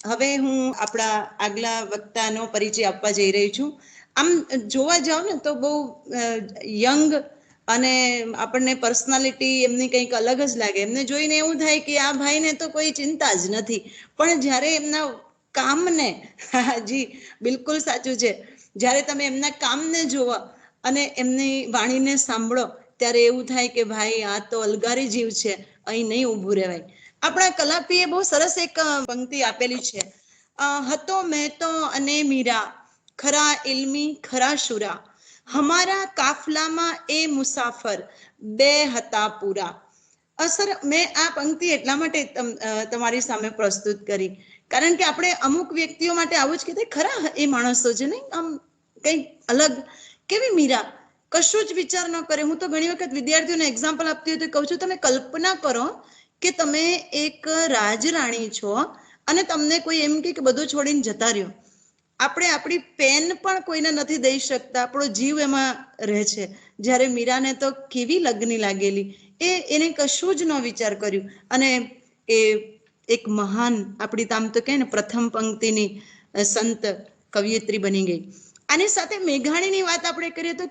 હવે હું આપણા આગલા વક્તાનો પરિચય આપવા જઈ રહી છું. આમ જોવા જાવ ને તો બહુ યંગ અને આપણને પર્સનાલિટી એમની કંઈક અલગ જ લાગે. એમને જોઈને એવું થાય કે આ ભાઈને તો કોઈ ચિંતા જ નથી. પણ જ્યારે એમના કામને, જી બિલકુલ સાચું છે, જ્યારે તમે એમના કામને જોવો અને એમની વાણીને સાંભળો ત્યારે એવું થાય કે ભાઈ આ તો અલગારી જીવ છે, અહીં નહીં ઊભું રહેવાય. આપણા કલાપીએ બહુ સરસ એક પંક્તિ આપેલી છે, હતો મેં તો અને મીરા, ખરા ઇલ્મી ખરા શુરા, હમારા કાફલામાં એ મુસાફર, બે હતા પૂરા. સર, મેં આ પંક્તિ એટલા માટે તમારી સામે પ્રસ્તુત કરી કારણ કે આપણે અમુક વ્યક્તિઓ માટે આવું જ કીધું, ખરા એ માણસો છે નહીં, આમ કંઈક અલગ. કેવી મીરા, કશું જ વિચાર ન કરે. હું તો ઘણી વખત વિદ્યાર્થીઓને એક્ઝામ્પલ આપતી હોય તો કહું છું, તમે કલ્પના કરો કે તમે એક રાજરાણી છો અને તમને કોઈ એમ કે બધું છોડીને જતા રહ્યો. આપણે આપણી પેન પણ કોઈને નથી દઈ શકતા, આપણો જીવ એમાં રહે છે. જ્યારે મીરાને તો કેવી લગ્ની લાગેલી, એને કશું જ ન વિચાર કર્યું અને એ એક મહાન, આપણી તામ તો કહે ને પ્રથમ પંક્તિની સંત કવિયત્રી બની ગઈ. આની સાથે મેઘાણીની વાત આપણે કરીએ તો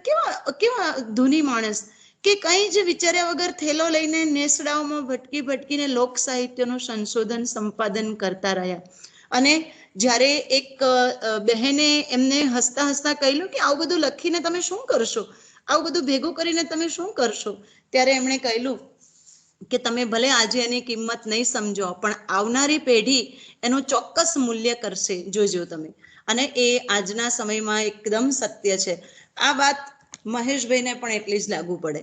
કેવા ધૂની માણસ કે કંઈ જ વિચાર્યા વગર થેલો લઈને નેસડાઓમાં ભટકી ભટકીને લોક સાહિત્યનું સંશોધન સંપાદન કરતા રહ્યા. અને જ્યારે એક બહેને એમને હસતા હસતા કહેલું કે આવું બધું લખીને તમે શું કરશો, આવું બધું ભેગું કરીને તમે શું કરશો, ત્યારે એમણે કહેલું કે તમે ભલે આજે એની કિંમત નહીં સમજો, પણ આવનારી પેઢી એનું ચોક્કસ મૂલ્ય કરશે, જોજો તમે. અને એ આજના સમયમાં એકદમ સત્ય છે. આ વાત મહેશભાઈને પણ એટલી જ લાગુ પડે.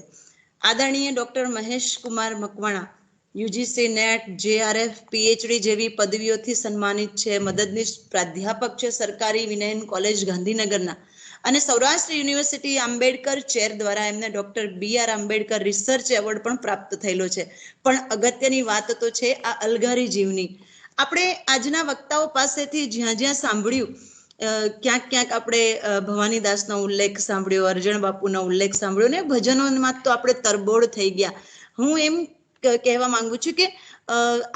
આદરણીય doctor Mahesh Kumar Makwana UGC net, JRF, PhD જેવી પદવીઓથી સન્માનિત છે. મદદનીશ પ્રાધ્યાપક છે સરકારી વિનયન કોલેજ ગાંધીનગરના, અને સૌરાષ્ટ્ર યુનિવર્સિટી આંબેડકર ચેર દ્વારા એમને doctor BR Ambedkar research award પણ પ્રાપ્ત થયેલો છે. પણ અગત્યની વાત તો છે આ અલગારી જીવની. આપણે આજના વક્તાઓ પાસેથી જ્યાં જ્યાં સાંભળ્યું, ક્યાંક ક્યાંક આપણે ભવાનીદાસનો ઉલ્લેખ સાંભળ્યો, અરજણ બાપુનો ઉલ્લેખ સાંભળ્યો ને ભજનોમાં તો આપણે તરબોળ થઈ ગયા. હું એમ કહેવા માંગુ છું કે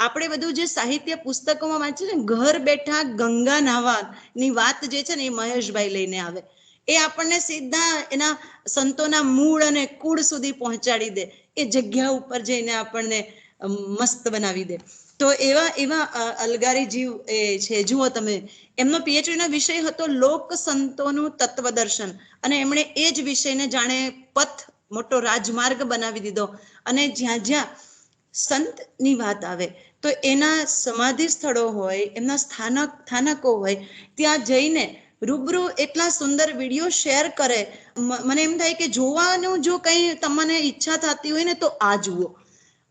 આપણે બધું જે સાહિત્ય પુસ્તકોમાં વાંચીએ ને, ઘર બેઠા ગંગા નાવાની વાત જે છે ને એ મહેશભાઈ લઈને આવે. એ આપણને સીધા એના સંતોના મૂળ અને કુળ સુધી પહોંચાડી દે, એ જગ્યા ઉપર જઈને આપણને મસ્ત બનાવી દે. તો એવા અલગારી જીવ એ છે. જુઓ તમે, એમનો PhD નો વિષય હતો લોક સંતોનું તત્વદર્શન, અને એમણે એ જ વિષયને જાણે પથ, મોટો રાજમાર્ગ બનાવી દીધો. અને જ્યાં જ્યાં સંતની વાત આવે તો એના સમાધિ સ્થળો હોય, એમના સ્થાનકો હોય, ત્યાં જઈને રૂબરૂ એટલા સુંદર વિડીયો શેર કરે. મને એમ થાય કે જોવાનું જો કંઈ તમને ઈચ્છા થતી હોય ને તો આ જુઓ,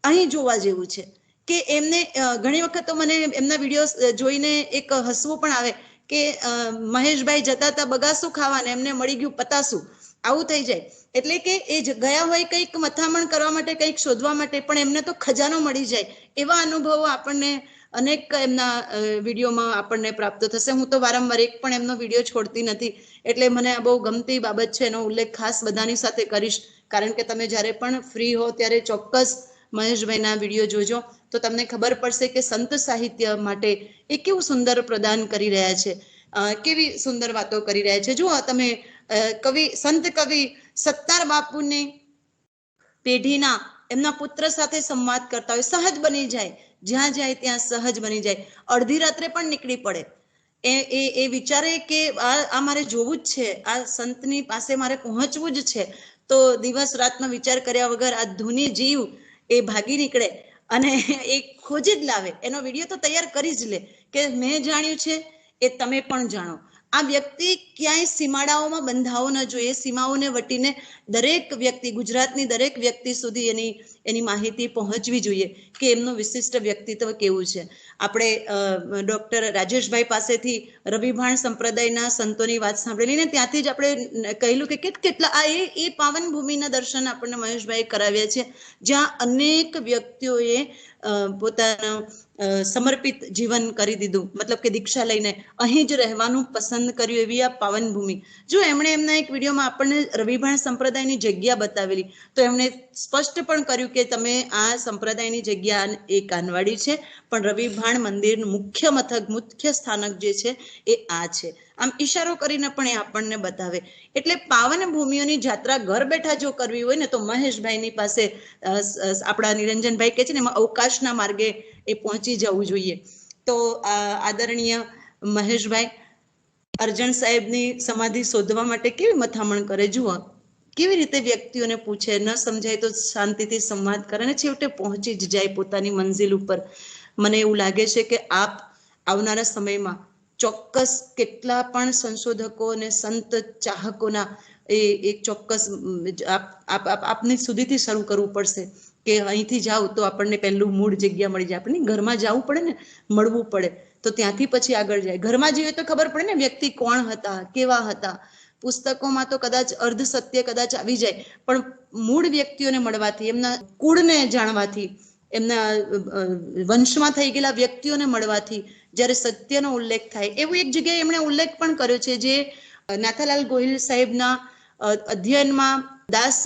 અહીં જોવા જેવું છે. કે એમને ઘણી વખત તો મને એમના વિડીયો જોઈને એક હસવું પણ આવે કે મહેશભાઈ જતા હતા બગાસું ખાવાને, એમને મળી ગયું પતાસું, આવું થઈ જાય. એટલે કે એ ગયા હોય કંઈક મથામણ કરવા માટે, કંઈક શોધવા માટે, પણ એમને તો ખજાનો મળી જાય. એવા અનુભવો આપણને અનેક એમના વિડીયોમાં આપણને પ્રાપ્ત થશે. હું તો વારંવાર એક પણ એમનો વિડીયો છોડતી નથી, એટલે મને આ બહુ ગમતી બાબત છે. એનો ઉલ્લેખ ખાસ બધાની સાથે કરીશ, કારણ કે તમે જ્યારે પણ ફ્રી હો ત્યારે ચોક્કસ મહેશભાઈના વિડીયો જોજો, તો તમને ખબર પડશે કે સંત સાહિત્ય માટે એ કેવું સુંદર પ્રદાન કરી રહ્યા છે, કેવી સુંદર વાતો કરી રહ્યા છે. જુઓ તમે, સંત કવિ સત્તાર બાપુની પેઢીના એમના પુત્ર સાથે સંવાદ કરતા હોય, સહજ બની જાય, જ્યાં જાય ત્યાં સહજ બની જાય. અડધી રાત્રે પણ નીકળી પડે. એ વિચારે કે આ મારે જોવું જ છે, આ સંતની પાસે મારે પહોંચવું જ છે, તો દિવસ રાતનો વિચાર કર્યા વગર આ ધૂની જીવ એ ભાગી નીકળે અને એ ખોજી જ લાવે. એનો વિડીયો તો તૈયાર કરી જ લે કે મેં જાણ્યું છે એ તમે પણ જાણો. આ વ્યક્તિ ક્યાંય સીમાડાઓમાં બંધાવો ન જોઈએ. સીમાઓને વટીને દરેક વ્યક્તિ, ગુજરાતની દરેક વ્યક્તિ સુધી એની માહિતી પહોંચવી જોઈએ કે એમનું વિશિષ્ટ વ્યક્તિત્વ કેવું છે. આપણે ડોક્ટર રાજેશભાઈ પાસેથી રવિભાણ સંપ્રદાયના સંતોની વાત સાંભળેલી ને ત્યાંથી જ આપણે કહેલું કે કેટલા એ પાવન ભૂમિના દર્શન આપણને મહેશભાઈ કરાવ્યા છે, જ્યાં અનેક વ્યક્તિઓએ પોતાનું સમર્પિત જીવન કરી દીધું, મતલબ કે દીક્ષા લઈને અહીં જ રહેવાનું પસંદ કર્યું, એવી આ પાવન ભૂમિ. જો એમણે એમના એક વિડીયોમાં આપણને રવિભાણ સંપ્રદાયની જગ્યા બતાવેલી, તો એમણે સ્પષ્ટ પણ કર્યું કે તમે આ સંપ્રદાયની જગ્યા એ કાનવાડી છે, પણ રવિભાણ મંદિરનું મુખ્ય મથક, મુખ્ય સ્થાનક જે છે એ આ છે. આમ ઈશારો કરીને પણ એ આપણને બતાવે. એટલે પાવન ભૂમિઓની જાત્રા ઘર બેઠા જો કરવી હોય ને, તો મહેશભાઈની પાસે આપણા નિરંજનભાઈ કહે છે ને, એમાં અવકાશના માર્ગે એ પહોંચી જવું જોઈએ. તો આદરણીય મહેશભાઈ અરજણ સાહેબની સમાધિ શોધવા માટે કેવી મથામણ કરે, જુઓ કેવી રીતે વ્યક્તિઓને પૂછે, ન સમજાય તો શાંતિથી સંવાદ કરે અને છેવટે પહોંચી જ જાય પોતાની મંજિલ ઉપર. મને એવું લાગે છે કે આપ આવનારા સમયમાં ચોક્કસ કેટલા પણ સંશોધકો અને સંત ચાહકોના એ એક ચોક્કસ આપની સુધીથી શરૂ કરવું પડશે કે અહીંથી જાઓ તો આપણને પહેલું મૂળ જગ્યા મળી જાય. આપણને ઘરમાં જવું પડે ને, મળવું પડે, તો ત્યાંથી પછી આગળ જાય. ઘરમાં જઈએ તો ખબર પડે ને વ્યક્તિ કોણ હતા, કેવા હતા. પુસ્તકોમાં તો કદાચ અર્ધ સત્ય કદાચ આવી જાય, પણ મૂળ વ્યક્તિઓને મળવાથી, એમના કુળને જાણવાથી, એમના વંશમાં થઈ ગયેલા વ્યક્તિઓને મળવાથી જ્યારે સત્યનો ઉલ્લેખ થાય, એવું એક જગ્યાએ એમણે ઉલ્લેખ પણ કર્યો છે, જે નાથાલાલ ગોહિલ સાહેબના અધ્યયનમાં દાસ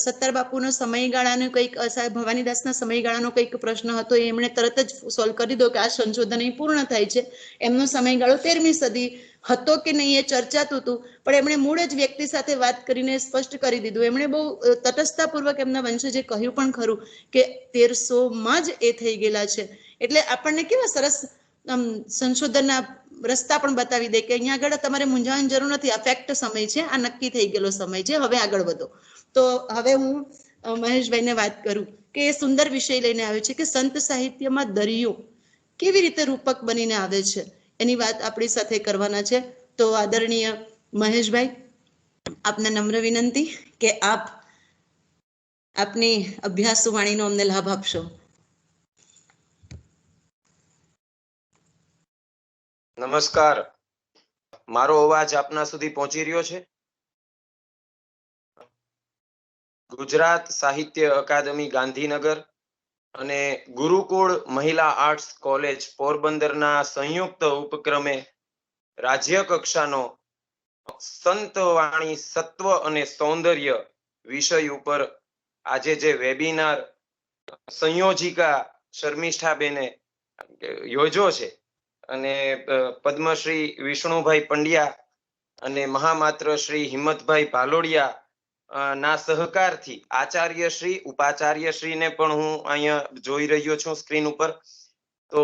સત્તર બાપુનો સમયગાળાનો કંઈક, સાહેબ ભવાનીદાસના સમયગાળાનો કંઈક પ્રશ્ન હતો, એ એમણે તરત જ સોલ્વ કરી દીધો કે આ સંશોધન અહીં પૂર્ણ થાય છે. એમનો સમયગાળો 13મી સદી હતો કે નહીં એ ચર્ચાતું હતું, પણ એમણે મૂળ જ વ્યક્તિ સાથે વાત કરીને સ્પષ્ટ કરી દીધું. એમણે બહુ તટસ્થતાપૂર્વક એમના વંશજે કહ્યું પણ ખરું કે 1300માં જ એ થઈ ગયેલા છે. એટલે આપણને કેવા સરસ સંશોધનના રસ્તા પણ બતાવી દે કે અહીંયા આગળ તમારે મૂંઝાવાની જરૂર નથી, આ ફેક્ટ સમય છે, આ નક્કી થઈ ગયેલો સમય છે, હવે આગળ વધો. તો હવે હું મહેશભાઈને વાત કરું કે એ સુંદર વિષય લઈને આવ્યો છે કે સંત સાહિત્યમાં દરિયો કેવી રીતે રૂપક બનીને આવે છે, એની વાત આપણી સાથે કરવાના છે. તો આદરણીય મહેશભાઈ, આપને નમ્ર વિનંતી કે આપ આપની અભ્યાસુ વાણીનો અમને લાભ આપશો. નમસ્કાર, મારો અવાજ આપના સુધી પહોંચી રહ્યો છે? ગુજરાત સાહિત્ય અકાદમી ગાંધીનગર અને ગુરુકુળ મહિલા આર્ટ્સ કોલેજ પોરબંદરના સંયુક્ત ઉપક્રમે રાજ્ય કક્ષાનો સંતવાણી સત્વ અને સૌંદર્ય વિષય ઉપર આજે જે વેબિનાર સંયોજિકા શર્મિષ્ઠાબેને યોજ્યો છે, અને પદ્મશ્રી વિષ્ણુભાઈ પંડ્યા અને મહામાત્ર શ્રી હિંમતભાઈ ભાલોડિયા ના સહકારથી આચાર્ય શ્રી, ઉપાચાર્ય શ્રીને પણ હું અહીંયા જોઈ રહ્યો છું સ્ક્રીન ઉપર. તો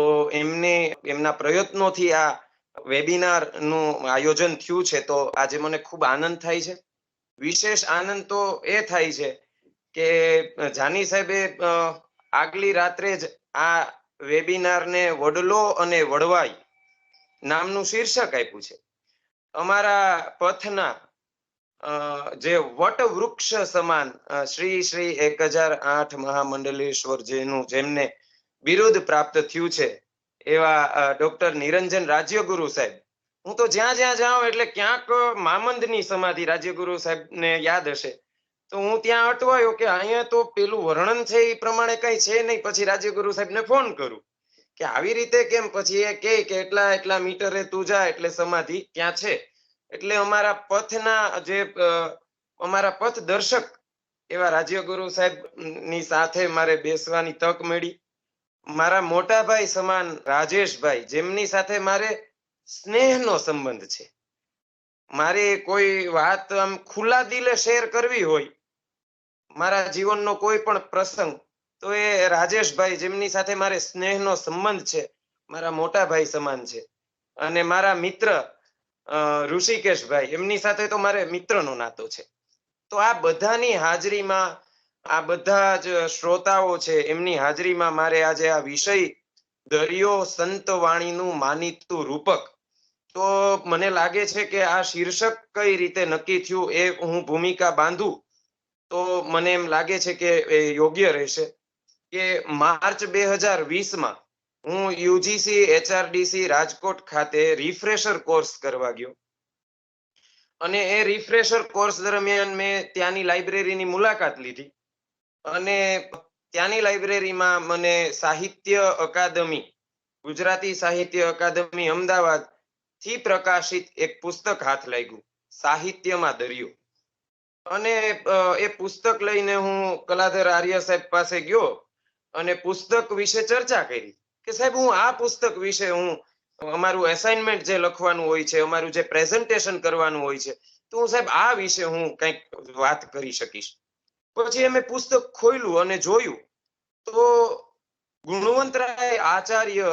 એમના પ્રયત્નોથી આ વેબિનાર નું આયોજન થયું છે. તો આજે મને ખૂબ આનંદ થાય છે. વિશેષ આનંદ તો એ થાય છે કે જાની સાહેબે આગલી રાત્રે જ આ વેબિનારને વડલો અને વડવાઈ નામનું શીર્ષક આપ્યું છે. અમારા પથના જે વટ વૃક્ષ સમાન શ્રી શ્રી 1008 મહામંડલેશ્વર જેમને બિરુદ પ્રાપ્ત થયું છે, એવા ડોક્ટર નિરંજન રાજ્યગુરુ સાહેબ. હું તો જ્યાં જ્યાં જાઉં એટલે ક્યાંક મામંદની સમાધિ રાજ્યગુરુ સાહેબને યાદ હશે, તો હું ત્યાં અટવાયો કે અહીંયા તો પેલું વર્ણન છે એ પ્રમાણે કઈ છે નહીં. પછી રાજ્યગુરુ સાહેબને ફોન કરું કે આવી રીતે કેમ? પછી એ કહે કે એટલા મીટરે તું જા એટલે સમાધિ ત્યાં છે. એટલે અમારા પથના જે અમારા પથ દર્શક એવા રાજ્યગુરુ સાહેબ ની સાથે મારે બેસવાની તક મળી. મારા મોટા ભાઈ સમાન રાજેશભાઈ, જેમની સાથે મારે સ્નેહનો સંબંધ છે. મારે કોઈ વાત આમ ખુલ્લા દિલે શેર કરવી હોય, મારા જીવનનો કોઈ પણ પ્રસંગ, તો એ રાજેશભાઈ, જેમની સાથે મારે સ્નેહનો સંબંધ છે, મારા મોટા ભાઈ સમાન છે. અને મારા મિત્ર ઋષિકેશભાઈ, એમની સાથે તો મારે મિત્રનો નાતો છે. તો આ બધાની હાજરીમાં, આ બધા જ શ્રોતાઓ છે એમની હાજરીમાં મારે આજે આ વિષય દરિયો સંતવાણીનું માનીતું રૂપક, તો મને લાગે છે કે આ શીર્ષક કઈ રીતે નક્કી થયું એ હું ભૂમિકા બાંધું તો મને એમ લાગે છે કે એ યોગ્ય રહેશે. કે માર્ચ 2020માં હું યુજીસી એચઆરડીસી રાજકોટ ખાતે રિફ્રેશર કોર્સ કરવા ગયો, અને એ રિફ્રેશર કોર્સ દરમિયાન મેં ત્યાંની લાઇબ્રેરીની મુલાકાત લીધી. અને ત્યાંની લાઇબ્રેરીમાં મને સાહિત્ય અકાદમી, ગુજરાતી સાહિત્ય અકાદમી અમદાવાદ થી પ્રકાશિત એક પુસ્તક હાથ લાગ્યું, સાહિત્યમાં દરિયો. અને એ પુસ્તક લઈને હું કલાધર આર્ય સાહેબ પાસે ગયો અને પુસ્તક વિશે ચર્ચા કરી કે સાહેબ હું આ પુસ્તક વિશે હું અમારું એસાઇનમેન્ટ જે લખવાનું હોય છે, અમારું જે પ્રેઝન્ટેશન કરવાનું હોય છે, તો હું સાહેબ આ વિશે હું કંઈક વાત કરી શકીશ. પછી મેં પુસ્તક ખોલ્યું અને જોયું તો ગુણવંતરાય આચાર્ય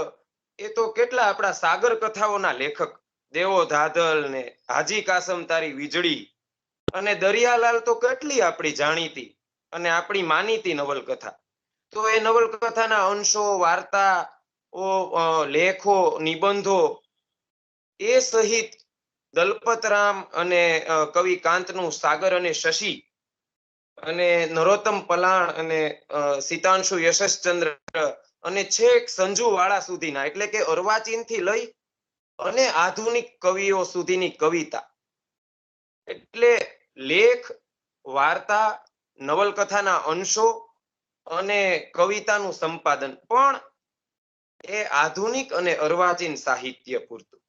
એ તો કેટલા આપણા સાગર કથાઓના લેખક, દેવો ધાધલ ને હાજી કાસમ તારી વીજળી અને દરિયાલાલ તો કેટલી આપણી જાણીતી અને આપણી માનીતી નવલકથા. તો એ નવલકથાના અંશો, વાર્તા, લેખો, નિબંધો એ સહિત દલપતરામ અને કવિ કાંતનું સાગર અને શશી અને નરોત્તમ પલાણ અને સીતાંશુ યશસ્ચંદ્ર અને છેક સંજુ વાળા સુધીના, એટલે કે અર્વાચીન થી લઈ અને આધુનિક કવિઓ સુધીની કવિતા, એટલે લેખ, વાર્તા, નવલકથાના અંશો અને કવિતાનું સંપાદન પણ એ આધુનિક અને અર્વાચીન સાહિત્ય પૂરતું.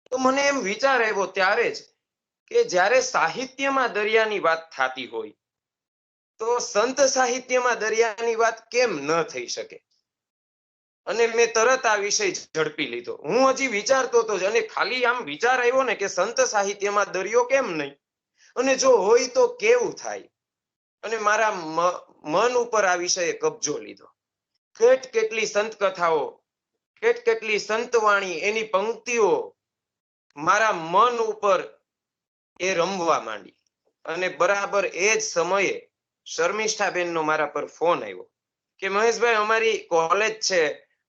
તો મને એમ વિચાર આવ્યો ત્યારે જ કે જ્યારે સાહિત્યમાં દરિયાની વાત થતી હોય તો સંત સાહિત્યમાં દરિયાની વાત કેમ ન થઈ શકે? અને મેં તરત આ વિષય ઝડપી લીધો. હું હજી વિચારતો હતો અને ખાલી આમ વિચાર આવ્યો ને કે સંત સાહિત્યમાં દરિયો કેમ નહીં, અને જો હોય તો કેવું થાય. અને મારા મન ઉપર આ વિષયે કબજો લીધો. કેટલી સંત કથાઓ, કેટલી સંતવાણી, એની પંક્તિઓ મારા મન ઉપર એ રમવા માંડી. અને બરાબર એ જ સમયે શર્મિષ્ઠાબેનનો મારા પર ફોન આવ્યો કે મહેશભાઈ, અમારી કોલેજ છે,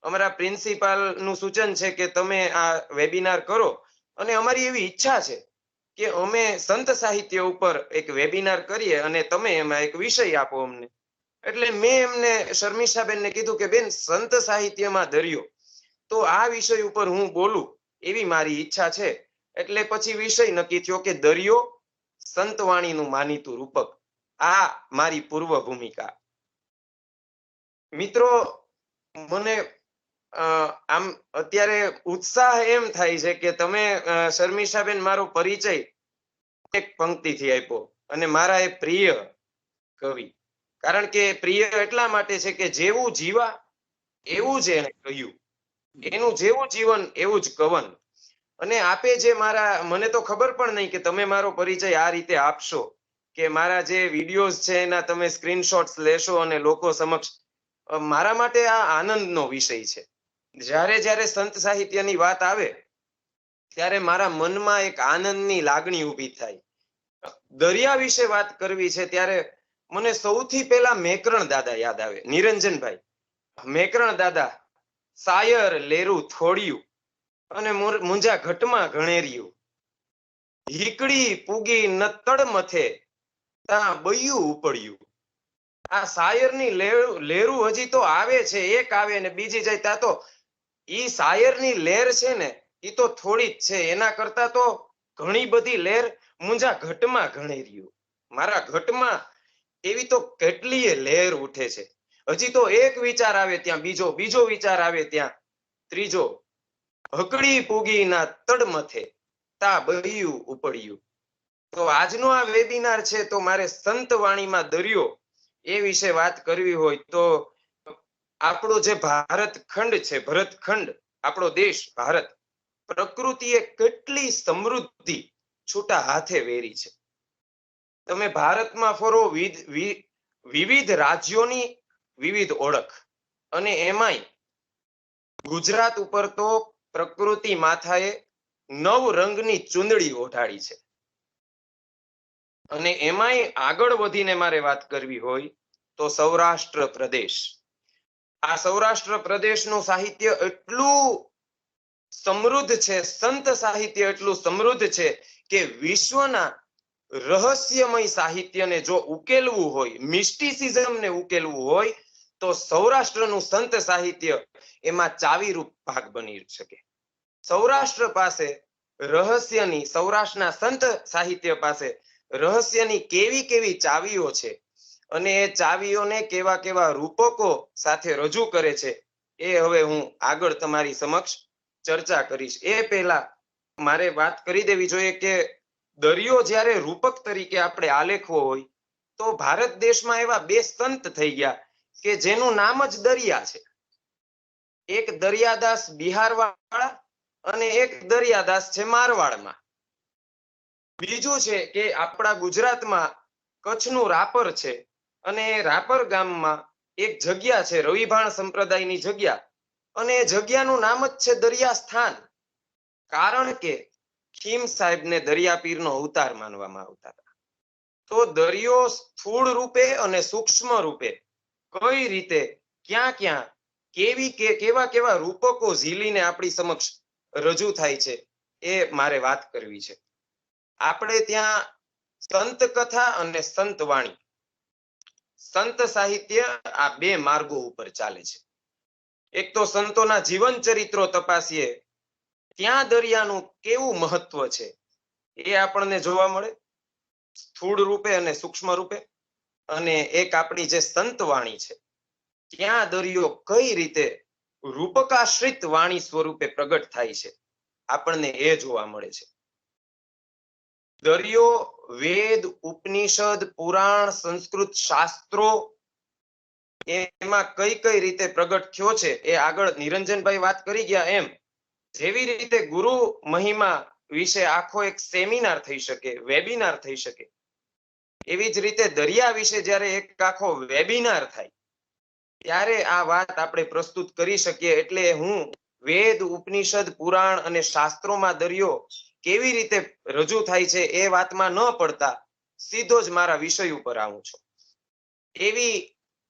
અમારા પ્રિન્સિપાલ નું સૂચન છે કે તમે આ વેબિનાર કરો અને અમારી એવી ઈચ્છા છે કે અમે સંત સાહિત્ય ઉપર એક વેબિનાર કરીએ અને તમે એમાં એક વિષય આપો અમને. એટલે મેં એમને શર્મિષ્ઠાબેનને કીધું કે બેન, સંત સાહિત્યમાં દરિયો, તો આ વિષય ઉપર હું બોલું એવી મારી ઈચ્છા છે. એટલે પછી વિષય નક્કી થયો કે દરિયો, સંતવાણીનું માનીતું રૂપક. આ મારી પૂર્વ ભૂમિકા. મિત્રો, મને આમ અત્યારે ઉત્સાહ એમ થાય છે કે તમે શર્મિષ્ઠાબેન મારો પરિચય એક પંક્તિથી આપ્યો, અને મારા એ પ્રિય કવિ. કારણ કે પ્રિય એટલા માટે છે કે જેવું જીવા એવું જ એને કહ્યું, એનું જેવું જીવન એવું જ કવન. અને આપે જે મને તો ખબર પણ નહીં કે તમે મારો પરિચય આ રીતે આપશો, કે મારા જે વિડીયોઝ છે એના તમે સ્ક્રીનશોટ્સ લેશો અને લોકો સમક્ષ. મારા માટે આ આનંદનો વિષય છે. જ્યારે સંત સાહિત્યની વાત આવે ત્યારે મારા મનમાં એક આનંદની લાગણી ઊભી થાય. દરિયા વિશે વાત કરવી છે ત્યારે મને સૌથી પહેલા મેકરણ દાદા યાદ આવે, નિરંજનભાઈ મેકરણ દાદા. સાયર લેરું થોડિયું અને મુંજા ઘટમાં ઘણેર્યું, હીકડી પૂગી ન તડ મથે તા બયું ઉપડ્યું. આ સાયરની લેરું હજી તો આવે છે, એક આવે ને બીજી જાય. ત્યાં તો ઈ સાયરની લહેર છે ને ઈ તો થોડી જ છે, એના કરતા તો ઘણી બધી લહેર મુંજા ઘટમાં ઘણેર્યું. મારા ઘટમાં એવી તો કેટલીય લહેર ઉઠે છે. હજી તો એક વિચાર આવે ત્યાં બીજો વિચાર આવે ત્યાં ત્રીજો, હકડી પૂગીના તડમથે તા બયું ઉપડ્યું. તો આજનો આ વેબિનાર છે તો મારે સંત વાણીમાં દરિયો એ વિશે વાત કરવી હોય તો આપણો જે ભારત ખંડ છે, ભરતખંડ, આપણો દેશ ભારત, પ્રકૃતિએ કેટલી સમૃદ્ધિ છૂટા હાથે વેરી છે. તમે ભારતમાં ફરો, વિવિધ રાજ્યોની વિવિધ ઓળખ, અને એમાંય ગુજરાત ઉપર તો પ્રકૃતિ માથાએ 9 રંગની ચુંદડી ઓઢાડી છે. અને એમાંય આગળ વધીને મારે વાત કરવી હોય તો સૌરાષ્ટ્ર પ્રદેશ. આ સૌરાષ્ટ્ર પ્રદેશનું સાહિત્ય એટલું સમૃદ્ધ છે, સંત સાહિત્ય એટલું સમૃદ્ધ છે કે વિશ્વના રહસ્યમય સાહિત્યને જો ઉકેલવું હોય, મિસ્ટિસિઝમને ઉકેલવું હોય તો સૌરાષ્ટ્રનું સંત સાહિત્ય એમાં ચાવીરૂપ ભાગ બની શકે. સૌરાષ્ટ્ર પાસે રહસ્યની, સૌરાષ્ટ્રના સંત સાહિત્ય પાસે રહસ્યની કેવી ચાવીઓ છે, અને એ ચાવીઓને કેવા કેવા રૂપકો સાથે રજૂ કરે છે એ હવે હું આગળ તમારી સમક્ષ ચર્ચા કરીશ. એ પહેલા મારે વાત કરી દેવી જોઈએ કે દરિયો જ્યારે રૂપક તરીકે આપણે આલેખવો હોય તો ભારત દેશમાં એવા બે સંત થઈ ગયા કે જેનું નામ જ દરિયા છે. એક દરિયાદાસ બિહાર વાળા અને એક દરિયાદાસ છે મારવાડમાં. બીજું છે કે આપણા ગુજરાતમાં કચ્છનું રાપર છે અને રાપર ગામમાં એક જગ્યા છે રવિભાણ સંપ્રદાયની જગ્યા અને એ જગ્યાનું નામ જ છે દરિયા સ્થાન. કારણ કે ખીમ સાહેબને દરિયા પીરનો અવતાર માનવામાં આવતા હતા. તો દરિયો સ્થૂળ રૂપે અને સૂક્ષ્મ રૂપે કઈ રીતે ક્યાં ક્યાં કેવા કેવા રૂપકો ઝીલીને આપણી સમક્ષ રજૂ થાય છે એ મારે વાત કરવી છે. આપણે ત્યાં સંત કથા અને સંત વાણી, સંત સાહિત્ય આ બે માર્ગો ઉપર ચાલે છે. એક તો સંતોના જીવન ચરિત્રો તપાસીએ ત્યાં દરિયાનું કેવું મહત્વ છે એ આપણને જોવા મળે સ્થૂળ રૂપે અને સૂક્ષ્મ રૂપે. અને એક આપણી જે સંત વાણી છે ત્યાં દરિયો કઈ રીતે રૂપકાશ્રિત વાણી સ્વરૂપે પ્રગટ થાય છે આપણને એ જોવા મળે છે. દરિયો વેદ, ઉપનિષદ, પુરાણ, સંસ્કૃત શાસ્ત્રો એમાં કઈ કઈ રીતે પ્રગટ થયો છે એ આગળ નિરંજનભાઈ વાત કરી ગયા એમ જેવી રીતે ગુરુ મહિમા વિશે આખો એક સેમિનાર થઈ શકે, વેબિનાર થઈ શકે, એવી જ રીતે દરિયા વિશે જ્યારે એક આખો વેબિનાર થાય ત્યારે આ વાત આપણે પ્રસ્તુત કરી શકીએ. એટલે હું વેદ, ઉપનિષદ, પુરાણ અને શાસ્ત્રોમાં દરિયો કેવી રીતે રજૂ થાય છે એ વાતમાં ન પડતા સીધો જ મારા વિષય ઉપર આવું છું. એવી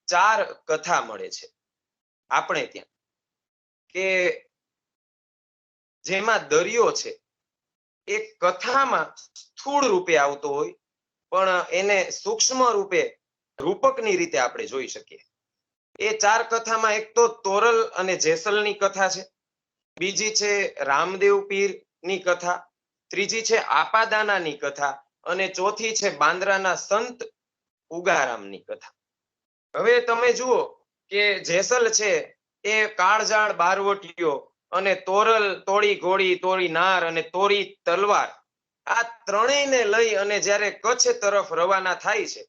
4 કથા મળે છે આપણે ત્યાં કે જેમાં દરિયો છે એ કથામાં સ્થૂળ રૂપે આવતો હોય પણ એને સૂક્ષ્મ રૂપે રૂપકની રીતે આપણે જોઈ શકીએ. એ 4 કથામાં એક તો તોરલ અને જેસલની કથા છે, બીજી છે રામદેવ પીરની કથા, ત્રીજી છે આપાદાનાની કથા અને ચોથી છે બાંદ્રાના સંત ઉગારામની કથા. હવે તમે જુઓ કે જેસલ છે એ કાળજાળ બારવટીયો અને તોરલ તોડી ઘોડી, તોડી નાર અને તોરી તલવાર આ ત્રણેયને લઈ અને જ્યારે કચ્છ તરફ રવાના થાય છે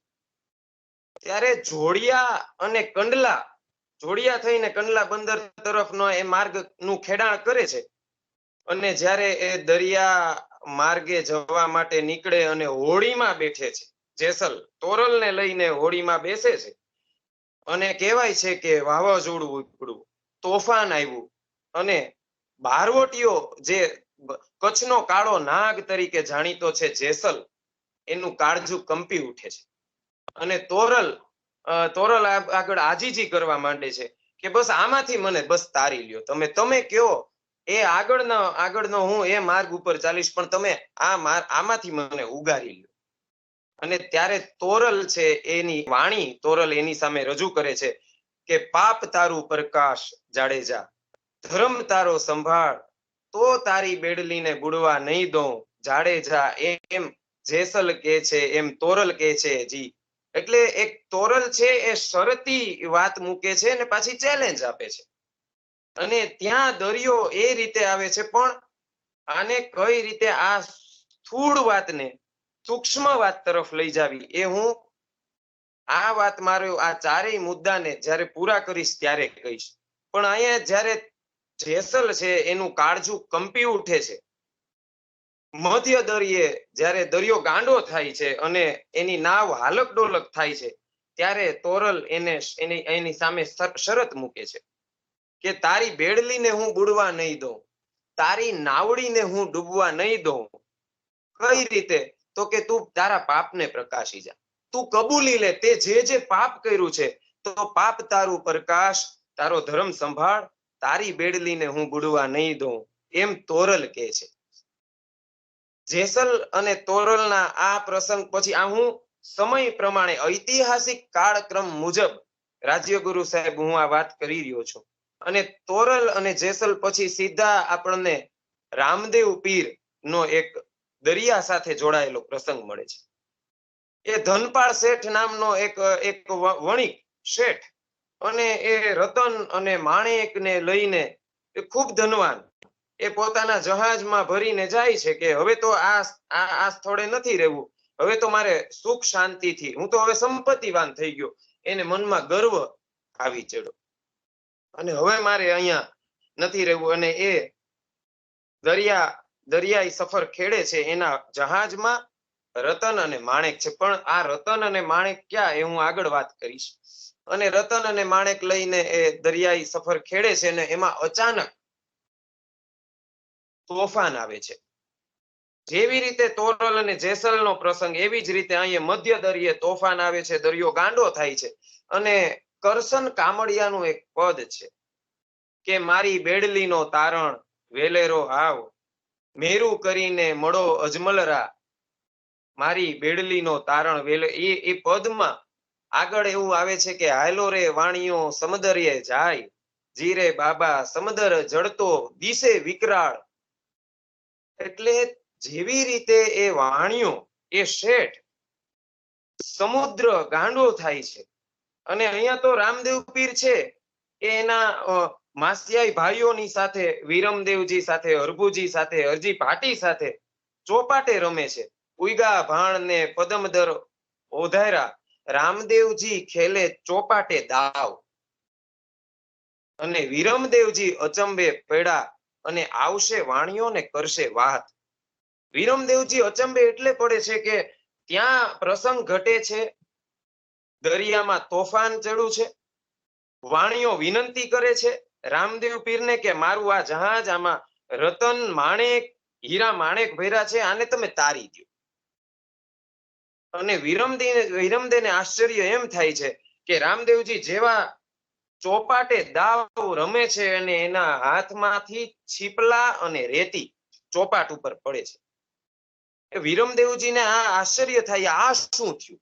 ત્યારે જોડિયા અને કંડલા, જોડિયા થઈને કંડલા બંદર તરફનો એ માર્ગનું ખેડાણ કરે છે અને જ્યારે એ દરિયા માર્ગે જવા માટે નીકળે અને હોડીમાં બેઠે છે, જેસલ તોરલને લઈને હોડીમાં બેસે છે અને કહેવાય છે કે વાવાઝોડું ઉપડ્યું, તોફાન આવ્યું અને બારવટીયો જે કચ્છનો કાળો નાગ તરીકે જાણીતો છે જેસલ, એનું કાળજું કંપી ઉઠે છે અને તોરલ આગળ આજીજી કરવા માંડે છે કે બસ આમાંથી મને બસ તારી લ્યો, તમે કયો એ આગળનો હું એ માર્ગ ઉપર ચાલીશ પણ તમે આમાંથી મને ઉગારી લ્યો. અને ત્યારે તોરલ છે એની વાણી તોરલ એની સામે રજૂ કરે છે કે પાપ તારું પ્રકાશ જાડેજા, ધર્મ તારો સંભાળ, તો તારી બેડલીને બુડવા નહીં દઉં જાડેજા, એમ જેસલ કે છે એમ તોરલ કે છે જી. એટલે એક તોરલ છે એ શરતી વાત મૂકે છે અને પાછી ચેલેન્જ આપે છે અને ત્યાં દરિયો એ રીતે આવે છે પણ આને કઈ રીતે આ સ્થૂળ વાતને સૂક્ષ્મ વાત તરફ લઈ જાવી એ હું આ વાત મારો આ ચારેય મુદ્દાને જ્યારે પૂરા કરીશ ત્યારે કહીશ. પણ અહીંયા જ્યારે જેસલ છે એનું કાળજું કંપી ઉઠે છે, મધ્ય દરિયે જ્યારે દરિયો ગાંડો થાય છે અને એની નાવ હાલક ડોલક થાય છે ત્યારે તોરલ એની સામે શરત મૂકે છે કે તારી બેડલીને હું બુડવા નહીં દઉં, તારી નાવડીને હું ડૂબવા નહીં દઉં. કઈ રીતે? તો કે તું તારા પાપને પ્રકાશી જા, તું કબૂલી લે તે જે પાપ કર્યું છે તો પાપ તારું પ્રકાશ, તારો ધર્મ સંભાળ, તારી બેડલીને હું બુડવા નહીં દઉં, એમ તોરલ કહે છે. જેસલ અને તોરલના આ પ્રસંગ પછી આ હું સમય પ્રમાણે ઐતિહાસિક કાળક્રમ મુજબ રાજ્યગુરુ સાહેબ હું આ વાત કરી રહ્યો છું અને તોરલ અને જેસલ પછી સીધા આપણને રામદેવ પીર નો એક દરિયા સાથે જોડાયેલો પ્રસંગ મળે છે. એ ધનપાળ શેઠ નામનો એક વણિક શેઠ, અને એ રતન અને માણેકને લઈને એ ખૂબ ધનવાન, એ પોતાના જહાજમાં ભરીને જાય છે કે હવે તો આ સ્થળે નથી રહેવું, હવે તો મારે સુખ શાંતિથી, હું તો હવે સંપત્તિવાન થઈ ગયો. એને મનમાં ગર્વ આવી ચડ્યો અને હવે મારે અહીંયા નથી રહેવું. અને એ દરિયાઈ સફર ખેડે છે. એના જહાજમાં રતન અને માણેક છે, પણ આ રતન અને માણેક ક્યાં, એ હું આગળ વાત કરીશ. અને રતન અને માણેક લઈને એ દરિયાઈ સફર ખેડે છે અને એમાં અચાનક તોફાન આવે છે. જેવી રીતે તોરલ અને જેસલનો પ્રસંગ, એવી જ રીતે અહીંયા મધ્ય દરિયે તોફાન આવે છે, દરિયો ગાંડો થાય છે. અને કરશન કામળિયાનું એક પદ છે કે મારી બેડલીનો તારણ વેલેરો હાવ, મેરું કરીને મળો અજમલરા. મારી બેડલીનો તારણ વેલે, એ પદમાં આગળ એવું આવે છે કે હાલો રે વાણીઓ સમદરીએ જાય, જીરે બાબા સમદર જડતો દિશે વિકરાળ. એટલે જેવી રીતે એ વાણિયો, એ શેઠ સમુદ્ર ગાંડો થાય છે. અને અહીંયા તો રામદેવ પીર છે એ એના માસિયાઈ ભાઈઓની સાથે, વિરમદેવજી સાથે, હરભુજી સાથે, હરજી ભાટી સાથે ચોપાટે રમે છે. ઉઈગા ભાણ ને પદમદર ઓધાયરા, રામદેવજી ખેલે ચોપાટે દાવ. અને વિરમદેવજી અચંબે પડ્યા અને આવશે વાણિયો ને કરશે વાત. વિરમદેવજી અચંબે એટલે પડે છે કે ત્યાં પ્રસંગ ઘટે છે, દરિયામાં તોફાન ચડ્યું છે, વાણિયો વિનંતી કરે છે રામદેવ પીરને કે મારું આ જહાજ, આમાં રતન માણેક હીરા માણેક ભર્યા છે, આને તમે તારી દો. અને વિરમદેવને આશ્ચર્ય એમ થાય છે કે રામદેવજી જેવા ચોપાટે દાવ રમે છે અને એના હાથમાંથી છીપલા અને રેતી ચોપાટ ઉપર પડે છે. વિરમદેવજીને આ આશ્ચર્ય થાય, આ શું થયું?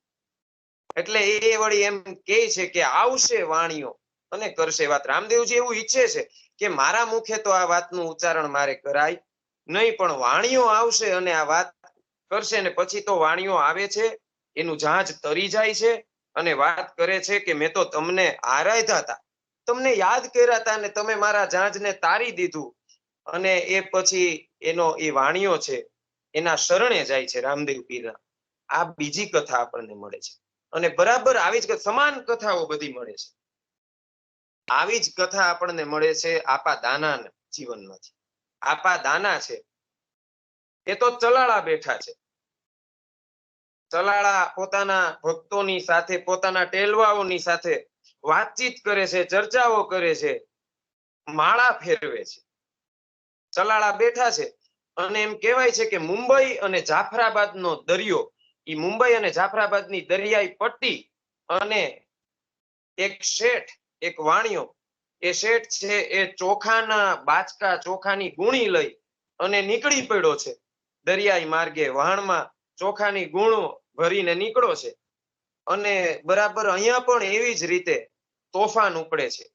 એટલે એ વળી એમ કહે છે કે આવશે વાણિયો અને કરશે વાત. રામદેવજી એવું ઈચ્છે છે કે મારા મુખે તો આ વાતનું ઉચ્ચારણ મારે કરાય નહીં, પણ વાણિયો આવશે અને આ વાત કરશે. ને પછી તો વાણિયો આવે છે, એનું જહાજ તરી જાય છે અને વાત કરે છે કે મેં તો તમને આરાધ્યા હતા, તમને યાદ કર્યા હતા ને તમે મારા જહાજને તારી દીધું. અને એ પછી એનો એ વાણિયો છે એના શરણે જાય છે રામદેવ પીરના. આ બીજી કથા આપણને મળે છે. અને બરાબર આવી જ સમાન કથાઓ બધી મળે છે. આવી જ કથા આપણને મળે છે આપા દાનાના જીવનમાંથી. આપા દાના છે એ તો ચલાળા બેઠા છે. ચલાળા પોતાના ભક્તોની સાથે, પોતાના ટેલવાઓની સાથે વાતચીત કરે છે, ચર્ચાઓ કરે છે, માળા ફેરવે છે. ચલાળા બેઠા છે અને એમ કહેવાય છે કે મુંબઈ અને જાફરાબાદનો દરિયો, એ મુંબઈ અને જાફરાબાદની દરિયાઈ પટ્ટી, અને એક શેઠ, એક વાણિયો, એ શેઠ છે એ ચોખાના બાચકા, ચોખાની ગુણી લઈ અને નીકળી પડ્યો છે દરિયાઈ માર્ગે. વહાણમાં ચોખાની ગુણો ભરીને નીકળો છે. અને બરાબર અહીંયા પણ એવી જ રીતે તોફાન ઉપડે છે.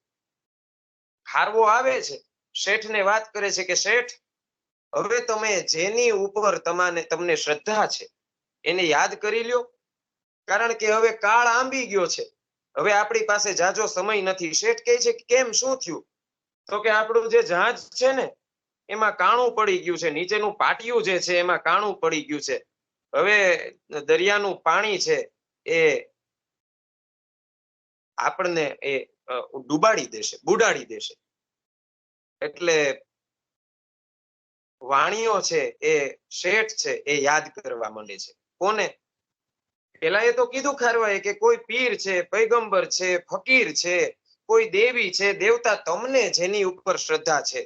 ખારવો આવે છે, શેઠને વાત કરે છે કે શેઠ, હવે તમે જેની ઉપર તમને શ્રદ્ધા છે એને યાદ કરી લ્યો, કારણ કે હવે કાળ આંબી ગયો છે, હવે આપણી પાસે જાજો સમય નથી. શેઠ કહે છે કે કેમ, શું થયું? તો કે આપણું જે જહાજ છે ને એમાં કાણું પડી ગયું છે, નીચેનું પાટિયું જે છે એમાં કાણું પડી ગયું છે. હવે દરિયાનું પાણી છે એ આપણને એ ડૂબાડી દેશે, બુડાડી દેશે. એટલે વાણિયો છે એ શેઠ છે એ યાદ કરવા માંડે છે. કોને? પેલા એ તો કીધું ખારવાએ કે કોઈ પીર છે, પૈગંબર છે, ફકીર છે, કોઈ દેવી છે, દેવતા, તમને જેની ઉપર શ્રદ્ધા છે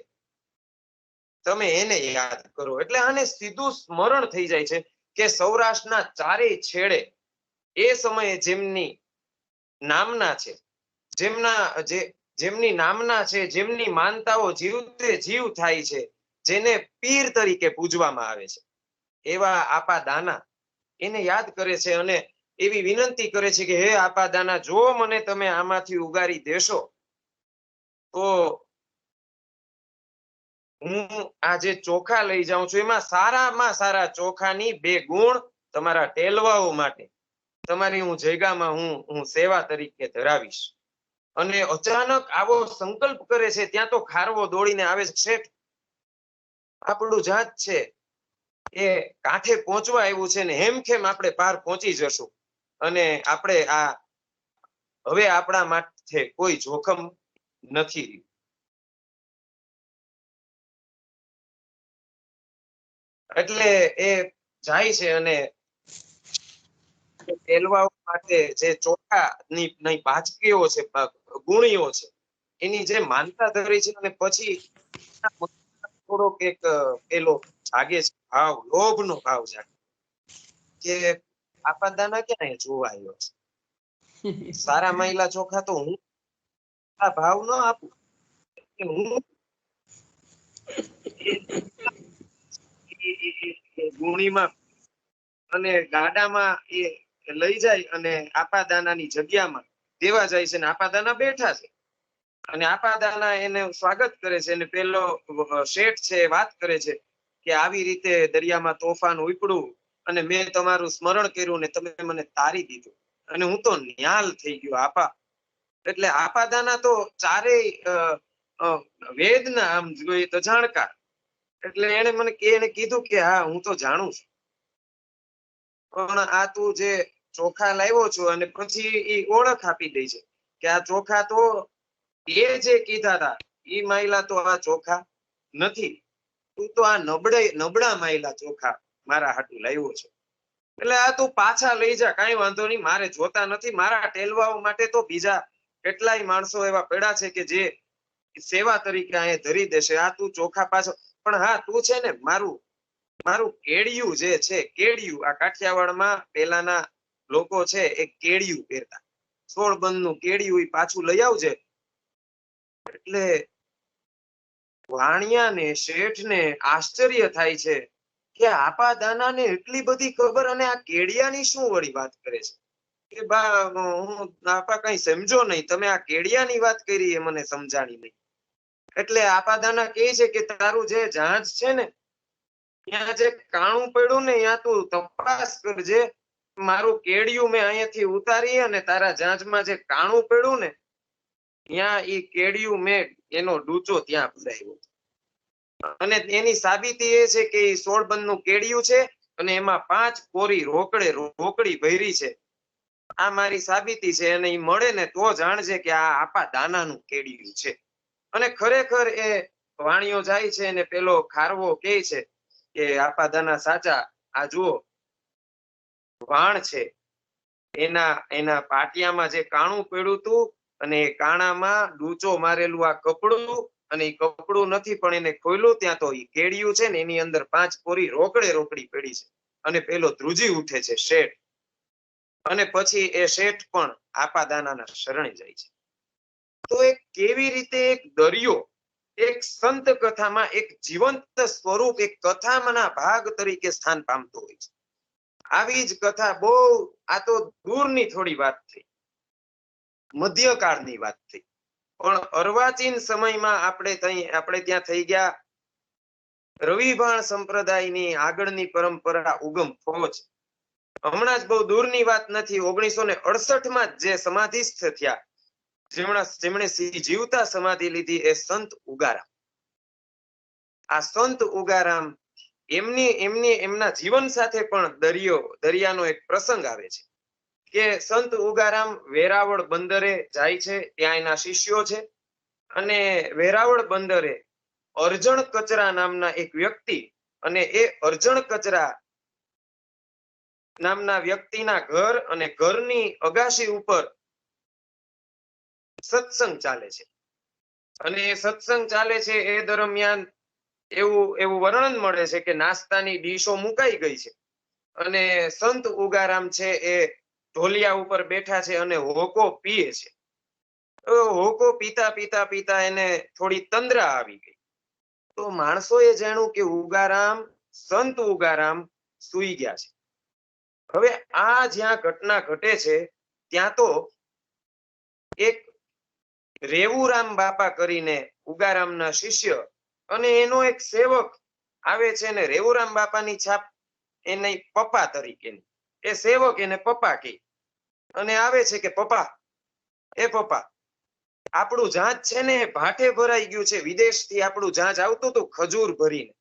તમે એને યાદ કરો. એટલે આને સીધું સ્મરણ થઈ જાય છે કે સૌરાષ્ટ્રના ચારેય છેડે એ સમયે જેમની નામના છે, જેમની નામના છે, જેમની માનતાઓ જીવતે જીવ થાય છે, જેને પીર તરીકે પૂજવામાં આવે છે, એવા આપા દાના એને યાદ કરે છે અને એવી વિનંતી કરે છે કે હે આપા દાના, જો મને તમે આમાંથી ઉગારી દેશો તો હું આ જે ચોખા લઈ જાઉં છું એમાં સારામાં સારા ચોખાની 2 ગુણ તમારા ટેલવાઓ માટે તમારી હું જગ્યામાં હું સેવા તરીકે ધરાવીશ. અને અચાનક આવો સંકલ્પ કરે છે ત્યાં તો ખારવો દોડીને આવે છે, શેઠ આપણું જાત છે એ કાંઠે પહોંચવા આવ્યું છે ને હેમખેમ આપણે પાર પહોંચી જશું, અને આપણે આ હવે આપણા માટે કોઈ જોખમ નથી રહ્યું. એટલે એ જાય છે અને તેલવાઓ માટે જે ચોખાની બાચકીઓ છે, ગુણીઓ છે, એની જે માનતા ધરી છે, અને પછી થોડોક એક પેલો જાગે છે ભાવ, લોભનો ભાવ જાગે કે આપાદાના ક્યાં જોવા આવ્યો છે, સારા મહિલા ચોખા તો હું આ ભાવ ન આપું, હું ગુણીમાં અને ગાડામાં એ લઈ જાય અને આપાદાનાની જગ્યામાં દેવા જાય છે, ને આપાદાના બેઠા છે અને આપાદાના એને સ્વાગત કરે છે. અને પેલો શેઠ છે વાત કરે છે કે આવી રીતે દરિયામાં તોફાન ઉપડ્યું અને મેં તમારું સ્મરણ કર્યું ને તમે મને તારી દીધું અને હું તો ન્યાલ થઈ ગયો આપા. એટલે આપાદાના તો ચારેય વેદના આમ જોઈએ તો જાણકાર. એટલે એને કીધું કે હા હું તો જાણું છું, પણ આ તું જે ચોખા લાવ્યો છો, અને પછી એ ઓળખ આપી દે છે કે આ ચોખા તો એ જે કીધા હતા એ માયલા તો આ ચોખા નથી, તું તો આ નબળા માયલા ચોખા મારા હાટુ લાવ્યો છે. એટલે આ તું પાછા લઈ જા, કઈ વાંધો નહીં, મારે જોતા નથી, મારા ટેલવાઓ માટે તો બીજા કેટલાય માણસો એવા પડ્યા છે કે જે સેવા તરીકે અહીંયા ધરી દેશે, આ તું ચોખા પાછો. પણ હા તું છે ને મારું કેડિયું જે છે, કેડિયું આ કાઠિયાવાડમાં પેલાના લોકો છે એ કેડિયું પહેરતા, 16 બંધનું કેડિયું એ પાછું લઈ આવજે. એટલે વાણિયાને શેઠને આશ્ચર્ય થાય છે કે આપાદાનાને એટલી બધી ખબર, અને આ કેડિયાની શું વળી વાત કરે છે કે બા હું આપા કઈ સમજો નહીં, તમે આ કેડિયાની વાત કરી એ મને સમજાણી નહીં. એટલે આપાદાના કહે છે કે તારું જે જાંચ છે ને ત્યાં જે કાણું પડ્યું ને ત્યાં તું તપાસ કરજે, મારું કેડિયું મેં અહીંયાથી ઉતારી અને તારા જાંચમાં જે કાણું પડ્યું ને ત્યાં એ કેડિયું મેં એનો ડૂચો ત્યાં પુરાવ્યો, અને એની સાબિતી એ છે કે 16 બંધનું કેડિયું છે અને એમાં 5 કોરી રોકડી ભરી છે. આ મારી સાબિતી છે, અને એ મળે ને તો જાણજે કે આ આપા દાનાનું કેડિયું છે. અને ખરેખર એ વાણિયો જાય છે અને પેલો ખારવો કહે છે કે આપા દાના સાચા, આ જુઓ વાણ છે, એના પાટિયામાં જે કાણું પડ્યું હતું અને એ કાણામાં ડૂચો મારેલું આ કપડું, અને એ કપડું નથી પણ એને ખોલ્યું ત્યાં તો એ કેડિયું છે ને એની અંદર 5 કોરી રોકડી પડી છે. અને પેલો ધ્રુજી ઉઠે છે શેઠ, અને પછી એ શેઠ પણ આપાદાનાના શરણે જાય છે. તો એક કેવી રીતે એક દરિયો એક સંત કથામાં એક જીવંત સ્વરૂપ, એક કથામાંના ભાગ તરીકે સ્થાન પામતો હોય છે. આવી જ કથા બહુ, આ તો દૂરની થોડી વાત થઈ, મધ્યકાળની વાત થઈ, પણ અર્વાચીન સમયમાં આપણે ત્યાં થઈ ગયા રવિભાણ સંપ્રદાયની આગળની પરંપરા ઉગમ ફોજ. હમણાં જ બહુ દૂરની વાત નથી, 1968માં જે સમાધિસ્થ થયા, જેમણે જીવતા સમાધિ લીધી, એ સંત ઉગારામ. આ સંત ઉગારામ એમના જીવન સાથે પણ દરિયાનો એક પ્રસંગ આવે છે કે સંત ઉગારામ વેરાવળ બંદરે જાય છે, ત્યાં એના શિષ્યો છે, અને વેરાવળ બંદરે અરજણ કચરા નામના એક વ્યક્તિ, અને એ અરજણ કચરા નામના વ્યક્તિના ઘર અને ઘરની અગાશી ઉપર સત્સંગ ચાલે છે. અને એ સત્સંગ ચાલે છે એ દરમિયાન એવું વર્ણન મળે છે કે નાસ્તાની ડીશો મુકાઈ ગઈ છે, અને સંત ઉગારામ છે એ ઢોલિયા ઉપર બેઠા છે અને હોકો પીએ છે. હોકો પીતા પીતા પીતા એને થોડી તંદ્રા આવી ગઈ. તો માણસોએ જાણ્યું કે સંત ઉગારામ સૂઈ ગયા છે. હવે આ જ્યાં ઘટના ઘટે છે ત્યાં તો એક રેવુરામ બાપા કરીને ઉગારામના શિષ્ય અને એનો એક સેવક આવે છે, અને રેવુરામ બાપાની છાપ એને પપ્પા તરીકેની, એ સેવક એને પપ્પા કહે. અને આવે છે કે પપ્પા, એ પપ્પા, આપણું જહાજ છે ને ભાઠે ભરાઈ ગયું છે. વિદેશથી આપણું જહાજ આવતું હતું ખજૂર ભરીને.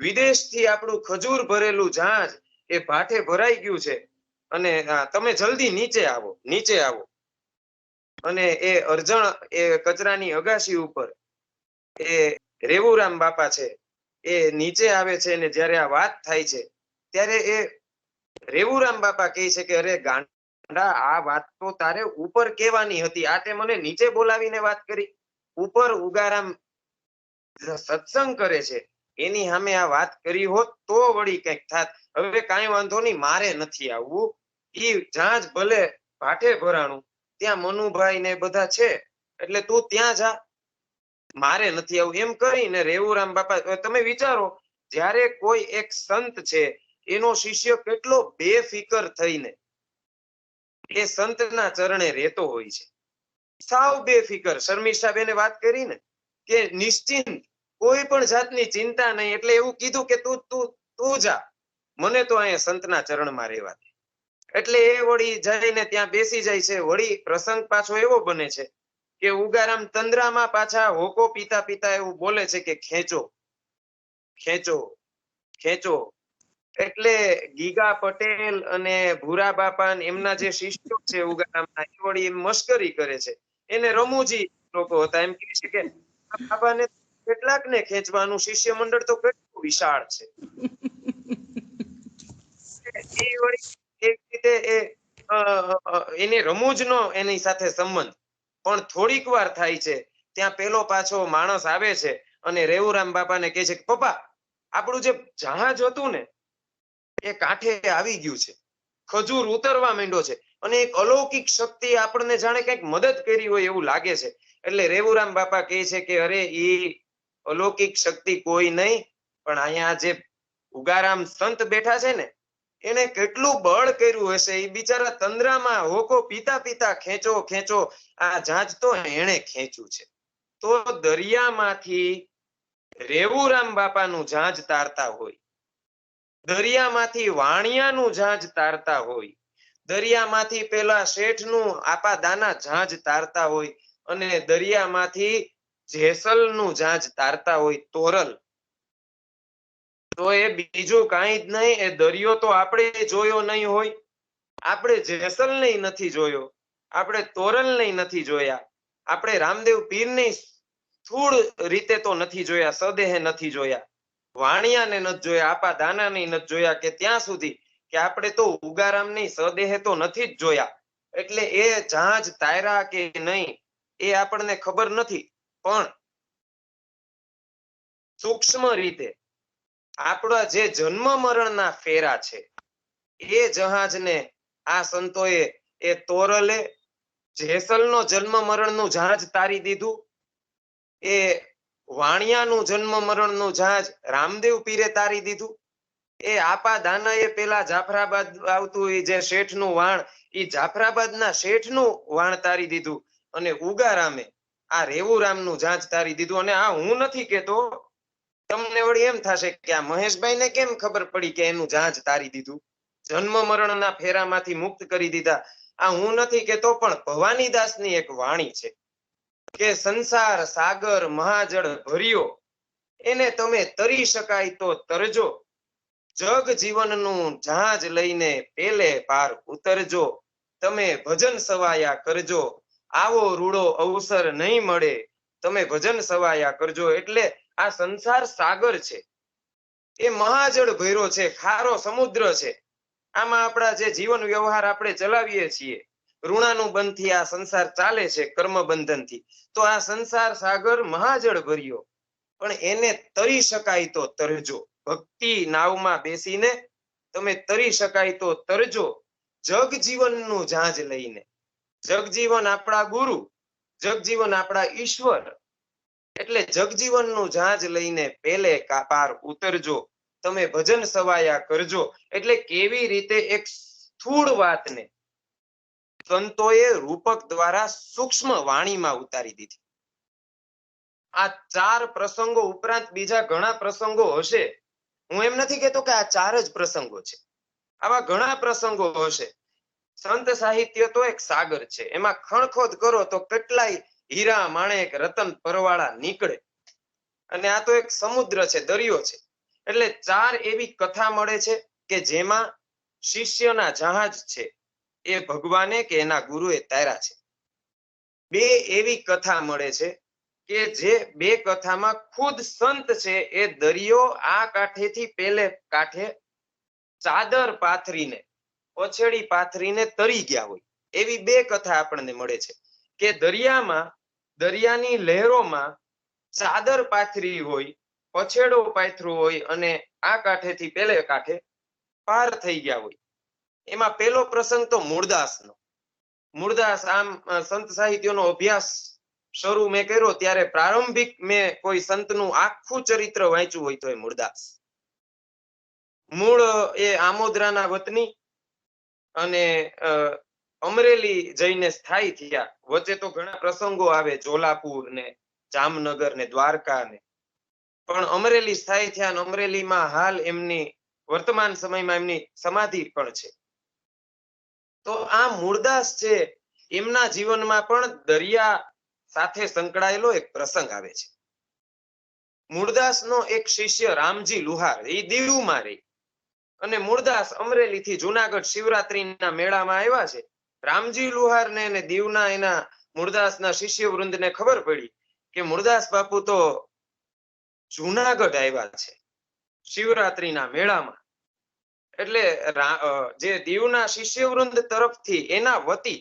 વિદેશથી આપણું ખજૂર ભરેલું જહાજ એ ભાઠે ભરાઈ ગયું છે અને તમે જલ્દી નીચે આવો, નીચે આવો. અને એ અરજણ એ કચરાની અગાશી ઉપર એ રેવુરામ બાપા છે એ નીચે આવે છે અને જ્યારે આ વાત થાય છે ત્યારે એ રેવુરામ બાપા કહે છે કે અરે ગાંડા, આ વાત તો તારે ઉપર કહેવાની હતી, આ તે મને નીચે બોલાવીને વાત કરી. ઉપર ઉગારામ સત્સંગ કરે છે એની સામે આ વાત કરી હોત તો વળી કંઈક થાત. હવે કાંઈ વાંધો નહીં, મારે નથી આવવું. ઈ જહાજ ભલે ભાઠે ભરાણું, ત્યાં મનુભાઈ ને બધા છે એટલે તું ત્યાં જા, મારે નથી આવું. એમ કરીને રેવુરામ બાપા, તમે વિચારો, જ્યારે કોઈ એક સંત છે એનો શિષ્ય કેટલો બેફિકર થઈને એ સંતના ચરણે રહેતો હોય છે, સાવ બેફિકર. શર્મિષ્ઠાબેને વાત કરી ને કે નિશ્ચિંત, કોઈ પણ જાતની ચિંતા નહીં. એટલે એવું કીધું કે તું તું તું જા, મને તો અહીંયા સંતના ચરણમાં રહેવા દે. એટલે એ વળી જઈને ત્યાં બેસી જાય છે. વળી પ્રસંગ પાછો એવો બને છે કે ઉગારામ તંદ્રામાં પાછા હોકો પીતા પીતા એવું બોલે છે કે ખેંચો, ખેંચો, ખેંચો. એટલે ગીગા પટેલ અને ભૂરા બાપા એમના જે શિષ્યો છે ઉગારામના, એ વળી મશ્કરી કરે છે. એને રમૂજી લોકો હતા. એમ કહે છે કે આ બાબાને કેટલાક ને ખેંચવાનું, શિષ્ય મંડળ તો કેટલું વિશાળ છે. એ વળી એક રીતે એની રમૂજનો એની સાથે સંબંધ. પણ થોડીક વાર થાય છે ત્યાં પેલો પાછો માણસ આવે છે અને રેવુરામ બાપાને કહે છે કે પપ્પા, આપણું જે જહાજ હતું ને એ કાંઠે આવી ગયું છે, ખજૂર ઉતરવા માંડ્યો છે અને એક અલૌકિક શક્તિ આપણને જાણે કંઈક મદદ કરી હોય એવું લાગે છે. એટલે રેવુરામ બાપા કહે છે કે અરે ઈ અલૌકિક શક્તિ કોઈ નહીં, પણ અહીંયા જે ઉગારામ સંત બેઠા છે ને એને કેટલું બળ કર્યું હશે. એ બિચારા તંદ્રામાં હોકો પીતા પીતા ખેંચો ખેંચો, આ જહાજ તો એણે ખેંચ્યું છે. તો દરિયામાંથી રેવુરામ બાપાનું જહાજ તારતા હોય, દરિયામાંથી વાણિયાનું જહાજ તારતા હોય, દરિયામાંથી પેલા શેઠનું આપા દાના જહાજ તારતા હોય અને દરિયામાંથી જેસલનું જહાજ તારતા હોય, તોરલ. તો એ બીજું કાંઈ જ નહીં, એ દરિયો તો આપણે જોયો નહીં હોય, આપણે જેસલને નથી જોયો, આપણે તોરલને નથી જોયા, આપણે રામદેવ પીરને સ્થૂળ રીતે તો નથી જોયા, સદેહે નથી જોયા, વાણિયાને નથી જોયા, આપા દાનાને નથી જોયા, કે ત્યાં સુધી કે આપણે તો ઉગારામની સદેહે તો નથી જ જોયા. એટલે એ જહાજ તાયરા કે નહીં એ આપણને ખબર નથી, પણ સૂક્ષ્મ રીતે આપણા જે જન્મ મરણના ફેરા છે એ જહાજને આ સંતોએ એ તોરલે જેસલનો જન્મ મરણનું જહાજ તારી દીધું, એ વાણિયાનું જન્મ મરણનું જહાજ રામદેવ પીરે તારી દીધું, એ આપા દાનાએ પેલા જાફરાબાદ આવતું એ જે શેઠનું વાણ, એ જાફરાબાદના શેઠનું વાણ તારી દીધું, અને ઉગારામે આ રેવુરામનું જહાજ તારી દીધું. અને આ હું નથી કેતો, તમને વળી એમ થશે કે આ મહેશભાઈને કેમ ખબર પડી કે એનું જહાજ તારી દીધું, જન્મ મરણના ફેરામાંથી મુક્ત કરી દીધા. આ હું નથી કેતો, પણ ભવાનીદાસની એક વાણી છે કે સંસાર સાગર મહાજળ ભર્યો, એને તમે તરી શકાય તો તરજો, જગ જીવનનું જહાજ લઈને પેલે પાર ઉતરજો, તમે ભજન સવાયા કરજો, આવો રૂડો અવસર નહીં મળે, તમે ભજન સવાયા કરજો. એટલે આ સંસાર સાગર છે, એ મહાજળ ભર્યો છે, ખારો સમુદ્ર છે. આમાં આપણા જે જીવન વ્યવહાર આપણે ચલાવીએ છીએ, ઋણાનુબંધથી આ સંસાર ચાલે છે, કર્મ બંધનથી. તો આ સંસાર સાગર મહાજળ ભર્યો, પણ એને તરી શકાય તો તરજો, ભક્તિ નાવમાં બેસીને તમે તરી શકાય તો તરજો, જગજીવનનું જહાજ લઈને. જગજીવન આપણા ગુરુ, જગજીવન આપણા ઈશ્વર, એટલે જગજીવનનું જહાજ લઈને પેલે પાર ઉતરજો, તમે ભજન સવાયા કરજો. એટલે કેવી રીતે એક સ્થૂળ વાતને સંતોએ રૂપક દ્વારા સૂક્ષ્મ વાણીમાં ઉતારી દીધી. આ 4 પ્રસંગો ઉપરાંત બીજા ઘણા પ્રસંગો હશે. હું એમ નથી કહેતો કે આ 4 જ પ્રસંગો છે, આવા ઘણા પ્રસંગો હશે સંત સાહિત્ય તો એક સાગર છે, એમાં ખણખોદ કરો તો કેટલાય હીરા માણેક રતન પરવાળા નીકળે, અને આ તો એક સમુદ્ર છે, દરિયો છે. એટલે ચાર એવી કથા મળે છે કે જેમાં શિષ્યના જહાજ છે એ ભગવાને કે એના ગુરુએ તાર્યા છે. બે એવી કથા મળે છે કે જે બે કથામાં ખુદ સંત છે એ દરિયો આ કાંઠેથી પેલે કાંઠે ચાદર પાથરીને પછેડી પાથરીને તરી ગયા હોય, એવી બે કથા આપણને મળે છે કે દરિયાની લહેરોમાં ચાદર પાથરી હોય, પછેડો પાથરો હોય અને આ કાંઠેથી પેલે કાંઠે પાર થઈ ગયા હોય. એમાં પેલો પ્રસંગ તો મૂળદાસનો. મૂળદાસ આમ સંત સાહિત્યનો અભ્યાસ શરૂ મેં કર્યો ત્યારે પ્રારંભિક મેં કોઈ સંતનું આખું ચરિત્ર વાંચ્યું હોય તો એ મૂળદાસ. મૂળ એ આમોદરાના વતની અને અમરેલી જઈને સ્થાયી થયા. વચ્ચે તો ઘણા પ્રસંગો આવે, જોલાપુર ને જામનગર ને દ્વારકા ને, પણ અમરેલી સ્થાયી થયા અને અમરેલીમાં હાલ એમની વર્તમાન સમયમાં એમની સમાધિ પણ છે. તો આ મૂળદાસ છે એમના જીવનમાં પણ દરિયા સાથે સંકળાયેલો એક પ્રસંગ આવે છે. મૂળદાસનો એક શિષ્ય રામજી લુહાર, એ દીવમાં રહી, અને મૂળદાસ અમરેલીથી જુનાગઢ શિવરાત્રીના મેળામાં આવ્યા છે. રામજી લુહારને અને દીવના એના મૂળદાસના શિષ્ય વૃંદને ખબર પડી કે મૂળદાસ બાપુ તો જુનાગઢ આવ્યા છે શિવરાત્રીના મેળામાં. એટલે જે દીવના શિષ્યવૃંદ તરફથી એના વતી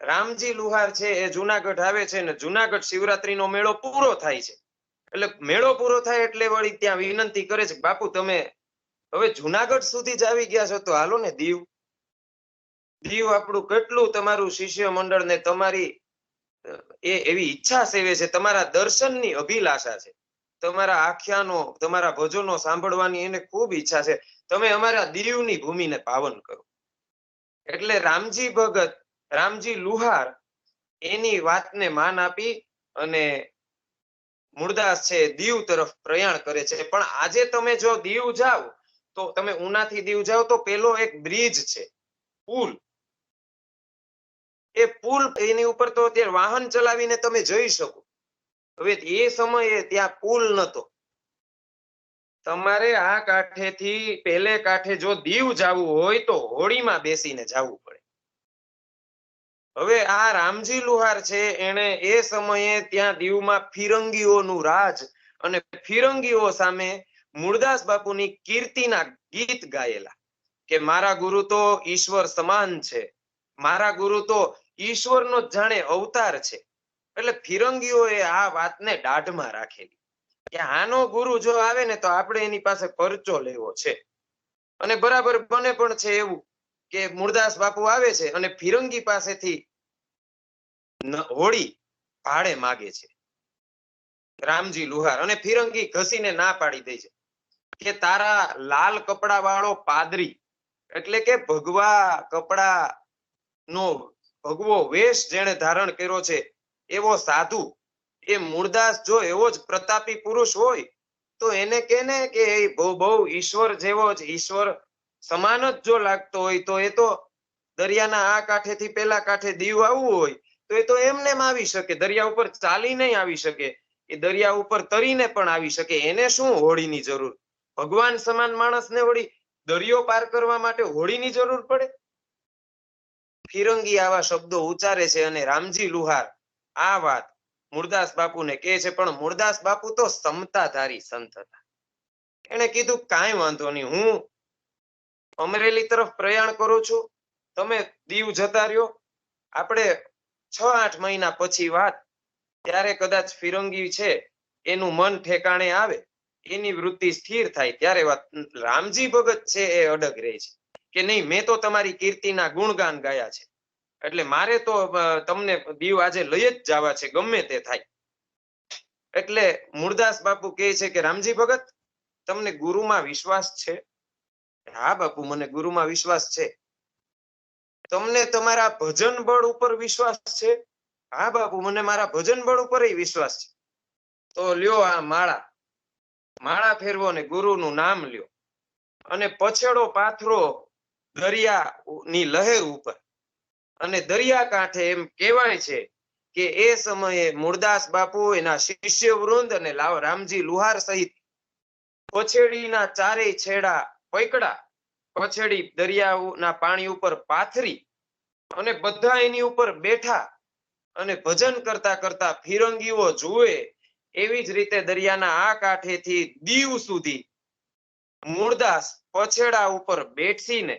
રામજી લુહાર છે એ જુનાગઢ આવે છે ને જુનાગઢ શિવરાત્રીનો મેળો પૂરો થાય છે. એટલે મેળો પૂરો થાય એટલે વળી ત્યાં વિનંતી કરે છે, બાપુ તમે હવે જુનાગઢ સુધી જ આવી ગયા છો તો હાલો ને દીવ આપણું કેટલું તમારું શિષ્ય મંડળ ને તમારી એવી ઈચ્છા સેવે છે, તમારા દર્શનની અભિલાષા છે, તમારા આખ્યાનો તમારા ભજનો સાંભળવાની એને ખૂબ ઈચ્છા છે, તમે અમારા દીવની ભૂમિને પાવન કરો. એટલે રામજી ભગત, રામજી લુહાર એની વાતને માન આપી અને મૂળદાસ છે દીવ તરફ પ્રયાણ કરે છે. પણ આજે તમે જો દીવ જાઓ તો તમે ઉનાથી દીવ જાઓ તો પેલો એક બ્રિજ છે, પુલ, એ પુલ એની ઉપર તો અત્યારે વાહન ચલાવીને તમે જઈ શકો. હવે એ સમયે ત્યાં પુલ નતો, તમારે આ કાંઠેથી પેલે કાંઠે જો દીવ જવું હોય તો હોડીમાં બેસીને જવું પડે. હવે આ રામજી લુહાર છે એને એ સમયે ત્યાં દીવમાં ફિરંગીઓનું રાજ અને ફિરંગીઓ સામે મૂળદાસ બાપુની કીર્તિના ગીત ગાયેલા કે મારા ગુરુ તો ઈશ્વર સમાન છે, મારા ગુરુ તો ઈશ્વરનો જાણે અવતાર છે. એટલે ફિરંગીઓએ આ વાતને દાઢમાં રાખેલી કે આનો ગુરુ જો આવે ને તો આપણે એની પાસે પરચો લેવો છે. અને બરાબર બને પણ છે એવું કે મૂળદાસ બાપુ આવે છે અને ફિરંગી પાસેથી હોડી ભાડે માગે છે રામજી લુહાર, અને ફિરંગી ઘસીને ના પાડી દે છે કે તારા લાલ કપડા વાળો પાદરી, એટલે કે ભગવા કપડા નો ભગવો વેશ જેણે ધારણ કર્યો છે એવો સાધુ, એ મૂળદાસ જો એવો જ પ્રતાપી પુરુષ હોય તો એને કેને કે બહુ ઈશ્વર જેવો જ, ઈશ્વર સમાન જ જો લાગતો હોય તો એ તો દરિયાના આ કાંઠેથી પેલા કાંઠે દીવ આવવું હોય તો એ તો એમને આવી શકે, દરિયા ઉપર ચાલી નહીં આવી શકે, એ દરિયા ઉપર તરીને પણ આવી શકે. એને શું હોડીની જરૂર? ભગવાન સમાન માણસને વળી દરિયો પાર કરવા માટે હોડીની જરૂર પડે? ફિરંગી આવા શબ્દો ઉચ્ચારે છે અને રામજી લુહાર આ વાત મૂળદાસ બાપુને કહે છે. પણ મૂળદાસ બાપુ તો સમતાધારી સંત હતા. એને કીધું કાંઈ વાંધો નહીં, હું અમરેલી તરફ પ્રયાણ કરું છું, તમે દીવ જતા રહ્યો, આપણે 6-8 મહિના પછી વાત, ત્યારે કદાચ ફિરંગી છે એનું મન ઠેકાણે આવે, એની વૃત્તિ સ્થિર થાય ત્યારે વાત. રામજી ભગત છે એ અડગ રહે છે કે નહીં, મેં તો તમારી કીર્તિના ગુણગાન ગાયા છે, એટલે મારે તો તમને દીવ આજે લઈ જ જવા છે ગમે તે થાય. એટલે મૂળદાસ બાપુ કહે છે કે રામજી ભગત તમને ગુરુમાં વિશ્વાસ છે? હા બાપુ મને ગુરુમાં વિશ્વાસ છે. તમને તમારા ભજન બળ ઉપર વિશ્વાસ છે? હા બાપુ મને મારા ભજન બળ ઉપર વિશ્વાસ છે. તો લ્યો આ માળા ફેરવો ને ગુરુનું નામ લ્યો અને પછેડો પાથરો દરિયાની લહેર ઉપર. અને દરિયાકાંઠે એમ કહેવાય છે કે એ સમયે મૂળદાસ બાપુ, એના શિષ્ય વૃંદ અને રામજી લુહાર સહિત પછેડીના ચારેય છેડા પકડા, પછેડી દરિયાના પાણી ઉપર પાથરી અને બધા એની ઉપર બેઠા અને ભજન કરતા કરતા ફિરંગીઓ જુએ એવી જ રીતે દરિયાના આ કાંઠેથી દીવ સુધી મૂળદાસ પછેડા ઉપર બેઠીને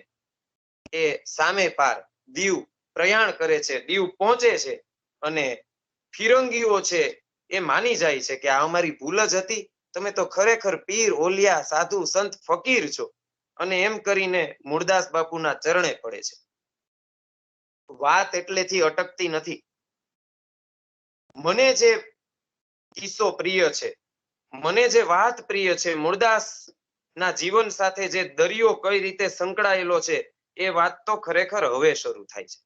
એ સામે પાર દીવ પ્રયાણ કરે છે, દીવ પહોંચે છે. અને ફિરંગીઓ છે એ માની જાય છે કે આ અમારી ભૂલ જ હતી, તમે તો ખરેખર પીર, ઓલિયા, સાધુ, સંત, ફકીર છો. અને એમ કરીને મૂળદાસ બાપુના ચરણે પડે છે. વાત એટલેથી અટકતી નથી. મને જે કિસ્સો પ્રિય છે, મને જે વાત પ્રિય છે, મૂળદાસ ના જીવન સાથે જે દરિયો કઈ રીતે સંકળાયેલો છે, એ વાત તો ખરેખર હવે શરૂ થાય છે.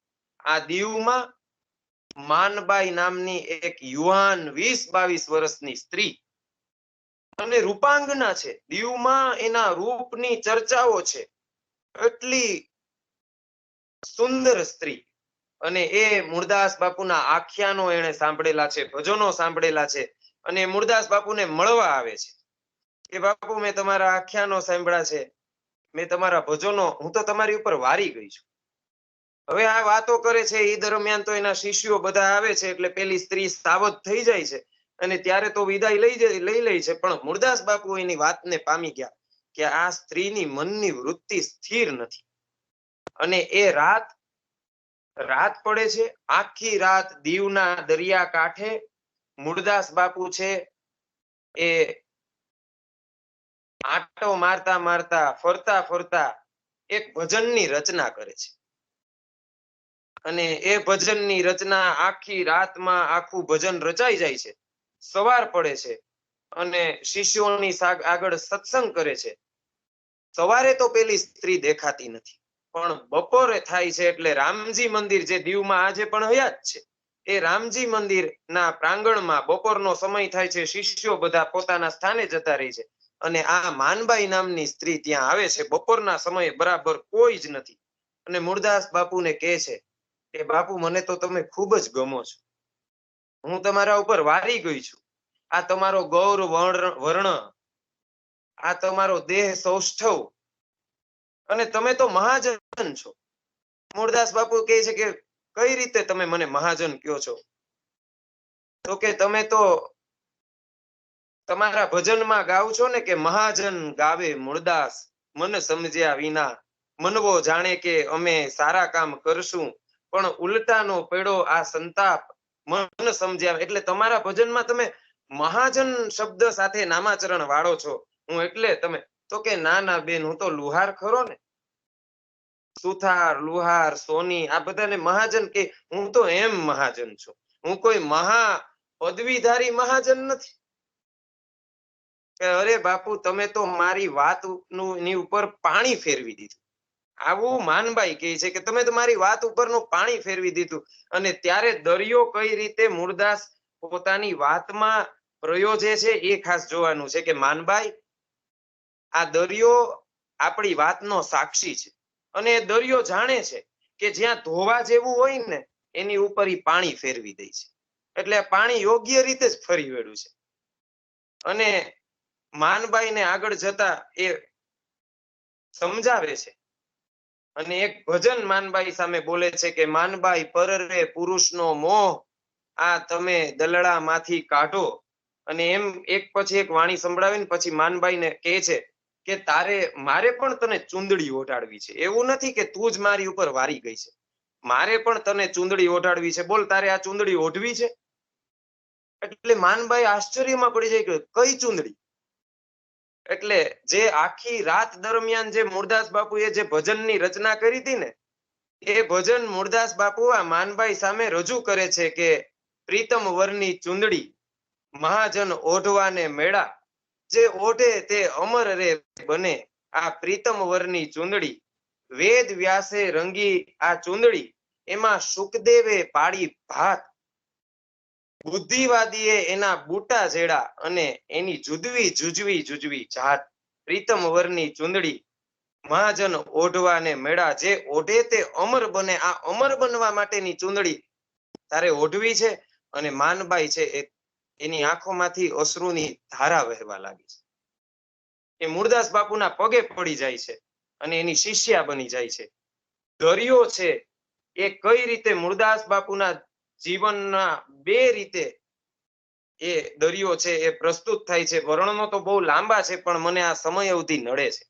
આ દીવમાં માનબાઈ નામની એક યુવાન 20-22 વર્ષની સ્ત્રી અને રૂપાંગના છે. દીવમાં એના રૂપની ચર્ચાઓ છે. એટલી સુંદર સ્ત્રી. અને એ મૂળદાસ બાપુના આખ્યાનો એને સાંભળેલા છે, ભજનો સાંભળેલા છે. અને મૂળદાસ બાપુને મળવા આવે છે કે બાપુ, મેં તમારા આખ્યાનો સાંભળ્યા છે, મેં તમારા ભજનો, હું તો તમારી ઉપર વારી ગઈ છું. હવે આ વાતો કરે છે એ દરમિયાન તો એના શિષ્યો બધા આવે છે, એટલે પેલી સ્ત્રી સાવધ થઈ જાય છે અને ત્યારે તો વિદાય લઈ લે છે. પણ મૂળદાસ બાપુ એની વાતને પામી ગયા કે આ સ્ત્રીની મનની વૃત્તિ સ્થિર નથી. અને એ રાત પડે છે. આખી રાત દીવના દરિયા કાંઠે મૂળદાસ બાપુ છે એ આંટો મારતા મારતા, ફરતા ફરતા એક ભજનની રચના કરે છે. અને એ ભજનની રચના આખી રાતમાં આખું ભજન રચાઈ જાય છે. સવાર પડે છે અને શિષ્યોની આગળ સત્સંગ કરે છે. સવારે તો પેલી સ્ત્રી દેખાતી નથી, પણ બપોરે થાય છે એટલે રામજી મંદિર જે દીવમાં આજે પણ હયાત છે, એ રામજી મંદિરના પ્રાંગણમાં બપોરનો સમય થાય છે. શિષ્યો બધા પોતાના સ્થાને જતા રહે છે અને આ માનબાઈ નામની સ્ત્રી ત્યાં આવે છે. બપોરના સમયે બરાબર કોઈ જ નથી. અને મૂળદાસ બાપુને કહે છે કે બાપુ, મને તો તમે ખૂબ જ ગમો છો, હું તમારા ઉપર વારી ગઈ છું. આ તમારો ગૌર વર્ણ, આ તમારો દેહ સૌષ્ઠવ, અને તમે તો મહાજન છો. મૂળદાસ બાપુ કહે છે કે કઈ રીતે તમે મને મહાજન કહો છો? તો કે તમે તો તમારા ભજનમાં ગાવ છો ને કે મહાજન ગાવે મૂળદાસ, મન સમજ્યા વિના, મનવો જાણે કે અમે સારા કામ કરશું, પણ ઉલટાનો પડ્યો આ સંતાપ, મન સમજ્યા. એટલે તમારા ભજનમાં તમે મહાજન શબ્દ સાથે નામાચરણ વાળો છો. હું એટલે તમે તો કે ના ના બેન, હું તો લુહાર ખરો ને, સુથાર, લુહાર, સોની, આ બધાને મહાજન કે હું તો એમ મહાજન છું, હું કોઈ મહા પદવીધારી મહાજન નથી. કે અરે બાપુ, તમે તો મારી વાતની ઉપર પાણી ફેરવી દીધું. આવું માનબાઈ કહે છે કે તમે તો મારી વાત ઉપરનું પાણી ફેરવી દીધું. અને ત્યારે દરિયો કઈ રીતે મૂળદાસ પોતાની વાતમાં પ્રયોજે છે એ ખાસ જોવાનું છે કે માનબાઈ, આ દરિયો આપણી વાતનો સાક્ષી છે. અને દરિયો જાણે છે કે જ્યાં ધોવા જેવું હોય ને એની ઉપર પાણી ફેરવી દે છે. એટલે પાણી યોગ્ય રીતે જ ફરી વળ્યું છે. અને માનબાઈને આગળ જતા એ સમજાવે છે. અને એક ભજન માનબાઈ સામે બોલે છે કે માનબાઈ પરરે પુરુષનો મોહ, આ તમે દલડામાંથી કાઢો. અને એમ એક પછી એક વાણી સંભળાવીને પછી માનબાઈને કહે છે કે મારે પણ તને ચૂંદડી ઓઢાડવી છે. એવું નથી કે તું જ મારી ઉપર વારી ગઈ છે, મારે પણ તને ચૂંદડી ઓઢાડવી છે. બોલ, તારે આ ચૂંદડી ઓઢવી છે? એટલે માનબાઈ આશ્ચર્યમાં પડી જાય કે કઈ ચૂંદડી? એટલે જે આખી રાત દરમિયાન જે મૂળદાસ બાપુએ જે ભજનની રચના કરી હતી ને, એ ભજન મૂળદાસ બાપુ આ માનબાઈ સામે રજૂ કરે છે કે પ્રીતમ વરની ચૂંદડી, મહાજન ઓઢવાને મેળા, જે ઓઢે તે અમર રે બને, આ પ્રીતમ વરની ચૂંદડી, વેદ વ્યાસે રંગી આ ચૂંદડી, એમાં સુખદેવે પાડી ભાત, બુદ્ધિવાદીએ એના બૂટા જેડા, અને એની જુજવી જાત, પ્રીતમ વરની ચૂંદડી, મહાજન ઓઢવાને મેળા, જે ઓઢે તે અમર બને. આ અમર બનવા માટેની ચૂંદડી તારે ઓઢવી છે. અને માનબાઈ છે એની આંખોમાંથી અશ્રુની ધારા વહેવા લાગી છે. એ મૂળદાસ બાપુના પગે પડી જાય છે અને એની શિષ્યા બની જાય છે. દરિયો છે એ કઈ રીતે મૂળદાસ બાપુના જીવનના બે રીતે એ દરિયો છે એ પ્રસ્તુત થાય છે. વર્ણનો તો બહુ લાંબા છે, પણ મને આ સમય અવધિ નડે છે.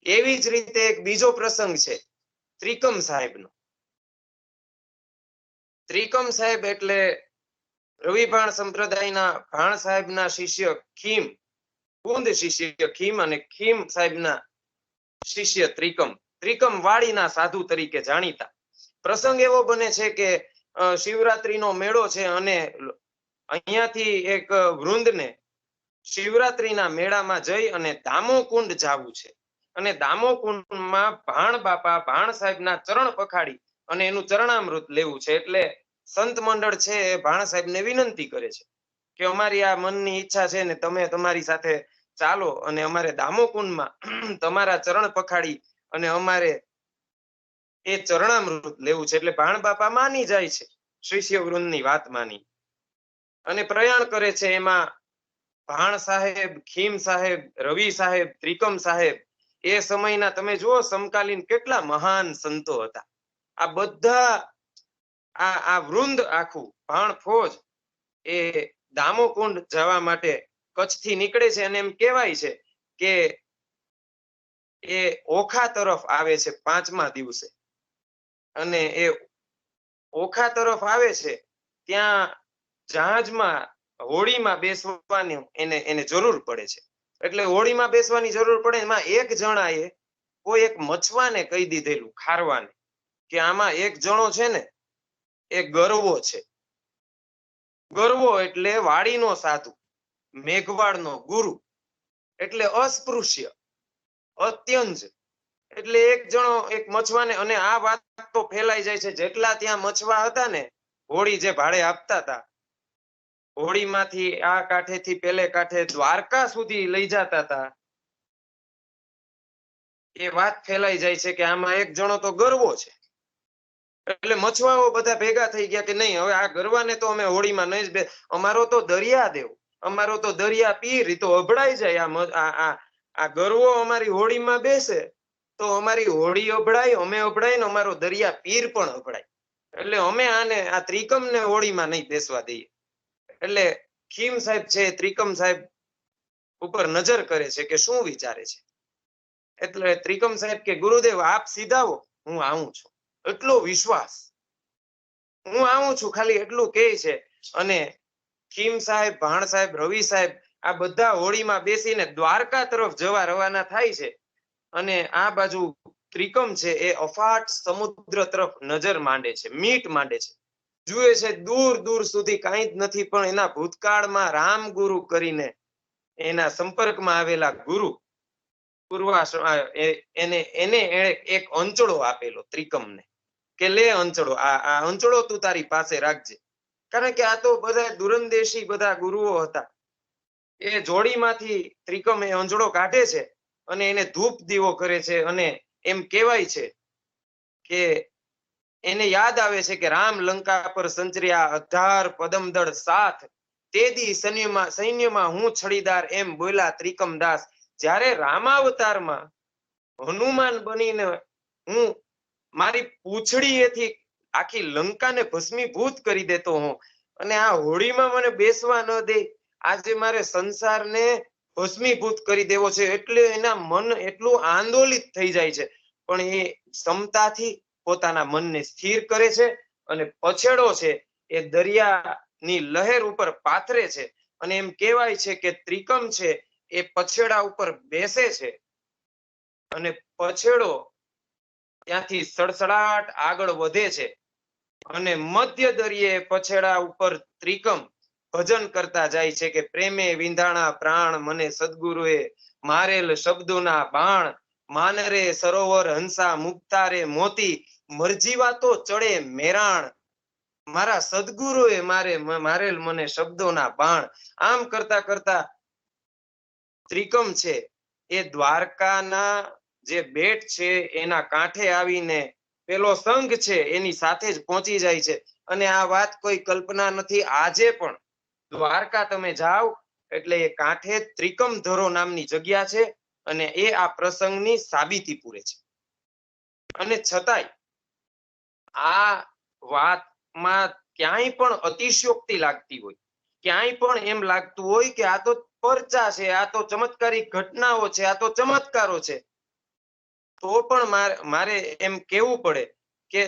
એવી જ રીતે એક બીજો પ્રસંગ છે ત્રિકમ સાહેબનો. ત્રિકમ સાહેબ એટલે રવિભાણ સંપ્રદાયના ભાણ સાહેબના શિષ્ય ખીમ, કુંદ શિષ્ય ખીમ અને ખીમ સાહેબના શિષ્ય ત્રિકમ. ત્રિકમ વાડીના સાધુ તરીકે જાણીતા. પ્રસંગ એવો બને છે કે શિવરાત્રીનો મેળો છે અને અહીંયાથી એક વૃંદને શિવરાત્રીના મેળામાં જઈ અને દામોકુંડ જવું છે. અને દામોકુંડમાં ભાણ બાપા ભાણ સાહેબના ચરણ પખાડી અને એનું ચરણામૃત લેવું છે. એટલે સંત મંડળ છે એ ભાણ સાહેબને વિનંતી કરે છે કે અમારી આ મનની ઈચ્છા છે ને તમે તમારી સાથે ચાલો અને અમારે દામોકુંડમાં તમારા ચરણ પખાડી અને અમારે એ ચરણામૃત લેવું છે. એટલે ભાણ બાપા માની જાય છે, શિષ્ય વૃંદની વાત માની, અને પ્રયાણ કરે છે. એમાં ભાણ સાહેબ, ખીમ સાહેબ, રવિ સાહેબ, ત્રિકમ સાહેબ એ સમયના તમે જુઓ સમકાલીન કેટલા મહાન સંતો હતા. આ બધા આ વૃંદ આખું ભાણ ફોજ એ દામોકુંડ જવા માટે કચ્છથી નીકળે છે. અને એમ કહેવાય છે કે એ ઓખા તરફ આવે છે 5મા દિવસે. અને એ ઓખા તરફ આવે છે ત્યાં જહાજમાં હોડીમાં બેસવાની એને જરૂર પડે છે. એટલે હોડીમાં બેસવાની જરૂર પડે. એમાં એક જણાએ કોઈ એક મછવાને કહી દીધેલું, ખારવાને, કે આમાં એક જણો છે ને એ ગરવો છે. ગરવો એટલે વાડીનો સાધુ, મેઘવાળનો ગુરુ, એટલે અસ્પૃશ્ય, અત્યંજ. એટલે એક જણો એક મછવાને, અને આ વાત તો ફેલાઈ જાય છે જેટલા ત્યાં મછવા હતા ને, હોડી જે ભાડે આપતા હતા, હોડીમાંથી આ કાંઠેથી પેલે કાંઠે દ્વારકા સુધી લઈ જતા હતા. એ વાત ફેલાઈ જાય છે કે આમાં એક જણો તો ગરવો છે. એટલે મછવાઓ બધા ભેગા થઈ ગયા કે નહીં, હવે આ ગરવાને તો અમે હોડીમાં નહીં જ અમારો તો દરિયા દેવ, અમારો તો દરિયા પીર, તો અભડાઈ જાય. આ ગરવો અમારી હોડીમાં બેસે તો અમારી હોડી અભડાય, અમે અભડાય ને અમારો દરિયા પીર પણ અભડાય. એટલે અમે આને આ ત્રિકમને હોડીમાં નહીં બેસવા દઈએ. એટલે ખીમ સાહેબ છે ત્રિકમ સાહેબ ઉપર નજર કરે છે કે શું વિચારે છે. એટલે ત્રિકમ સાહેબ કે ગુરુદેવ આપ સીધાવો, હું આવું છું. એટલો વિશ્વાસ, હું આવું છું, ખાલી એટલું કહે છે. અને ખીમ સાહેબ, ભાણ સાહેબ, રવિ સાહેબ આ બધા હોડીમાં બેસીને દ્વારકા તરફ જવા રવાના થાય છે. અને આ બાજુ ત્રિકમ છે એ અફાટ સમુદ્ર તરફ નજર માંડે છે, મીટ માંડે છે. જુએ છે દૂર દૂર સુધી કાંઈ જ નથી, પણ એના ભૂતકાળમાં રામ ગુરુ કરીને એના સંપર્કમાં આવેલા ગુરુ એને એક અંચળો આપેલો ત્રિકમને કે લે અંચળો, આ અંચળો તું તારી પાસે રાખજે. કારણ કે આ તો બધા દુરંદેશી બધા ગુરુઓ હતા. એ જોડીમાંથી ત્રિકમ એ અંજળો કાઢે છે અને એને ધૂપ દીવો કરે છે. અને એમ કહેવાય છે કે એને યાદ આવે છે કે રામ લંકા પર સંચર્યા 18 પદમદળ સાથ, તેદી સૈન્યમાં હું છડીદાર, એમ બોલ્યા ત્રિકમદાસ. જ્યારે રામાવતારમાં હનુમાન બનીને હું મારી પૂંછડીએથી આખી લંકાને ભસ્મીભૂત કરી દેતો હું, અને આ હોડીમાં મને બેસવા ન દે, આજે મારે સંસારને ભસ્મીભૂત કરી દેવો છે. એટલે એના મન એટલું આંદોલિત થઈ જાય છે, પણ એ ક્ષમતાથી પોતાના મનને સ્થિર કરે છે અને પછેડો છે એ દરિયાની લહેર ઉપર પાથરે છે. અને એમ કહેવાય છે કે ત્રિકમ છે એ પછેડા ઉપર બેસે છે અને પછેડો ત્યાંથી સડસડાટ આગળ વધે છે. અને મધ્ય દરિયે પછેડા ઉપર ત્રિકમ ભજન કરતા જાય છે કે પ્રેમે વિંધાણા પ્રાણ, મને સદગુરુએ મારેલ શબ્દોના બાણ, માનરે સરોવર હંસા મુક્તા રે મોતી, મરજીવા તો ચડે મેરાણ, મારા સદગુરુએ મારેલ મને શબ્દોના બાણ. આમ કરતા કરતા ત્રિકમ છે એ દ્વારકાના જે બેટ છે એના કાંઠે આવીને પેલો સંઘ છે એની સાથે જ પહોંચી જાય છે. અને આ વાત કોઈ કલ્પના નથી. આજે પણ દ્વારકા તમે જાઓ એટલે એ કાંઠે ત્રિકમ ધરો નામની જગ્યા છે અને એ આ પ્રસંગની સાબિતી પૂરે છે. અને છતાંય આ વાતમાં ક્યાંય પણ અતિશયોક્તિ લાગતી હોય, ક્યાંય પણ એમ લાગતું હોય કે આ તો પરચા છે, આ તો ચમત્કારિક ઘટનાઓ છે, આ તો ચમત્કારો છે, તો પણ મારે એમ કેવું પડે કે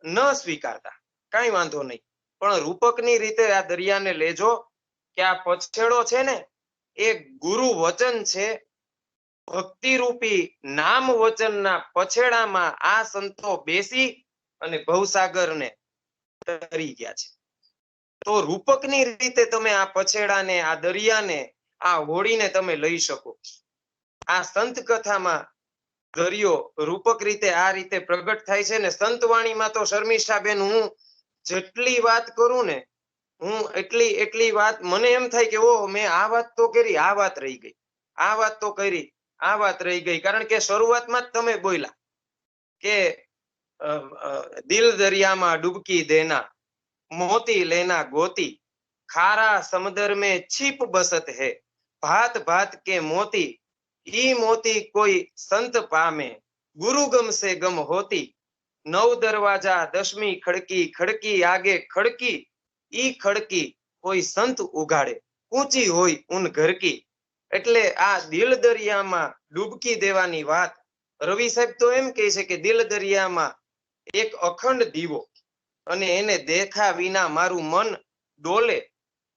ન સ્વીકારતા કઈ વાંધો નહીં, પણ રૂપકની રીતે આ દરિયાને લેજો કે આ પછેડો છે ને એ ગુરુ વચન છે. ભક્તિરૂપી નામ વચનના પછેડામાં આ સંતો બેસી અને ભવસાગરને તરી ગયા છે. તો રૂપકની રીતે તમે આ પછેડાને, આ દરિયાને, આ હોડીને તમે લઈ શકો. આ સંત કથામાં દરિયો રૂપક રીતે આ રીતે પ્રગટ થાય છે ને સંતવાણીમાં તો શર્મિષ્ઠાબેન હું જેટલી વાત કરું ને હું એટલી વાત મને એમ થાય કે ઓહ મેં આ વાત તો કરી, આ વાત રહી ગઈ, આ વાત તો કરી, આ વાત રહી ગઈ. કારણ કે શરૂઆતમાં જ તમે બોલ્યા કે દિલ દરિયામાં ડૂબકી દેના, મોતી લેના ગોતી, ખારા સમદર में छिप बसत है, भात भात के मोती, ई मोती कोई संत पामे, गुरु गम से गम होती, नौ दरवाजा दसमी खड़की, खड़की आगे खड़की, ઈ ખડકી કોઈ સંત ઉગાડે, ઊંચી હોય ઉન ઘર કી. એટલે આ દિલ દરિયામાં ડૂબકી દેવાની વાત રવિ સાહેબ તો એમ કહે છે કે દિલ દરિયામાં એક અખંડ દીવો અને એને દેખા વિના મારું મન ડોલે,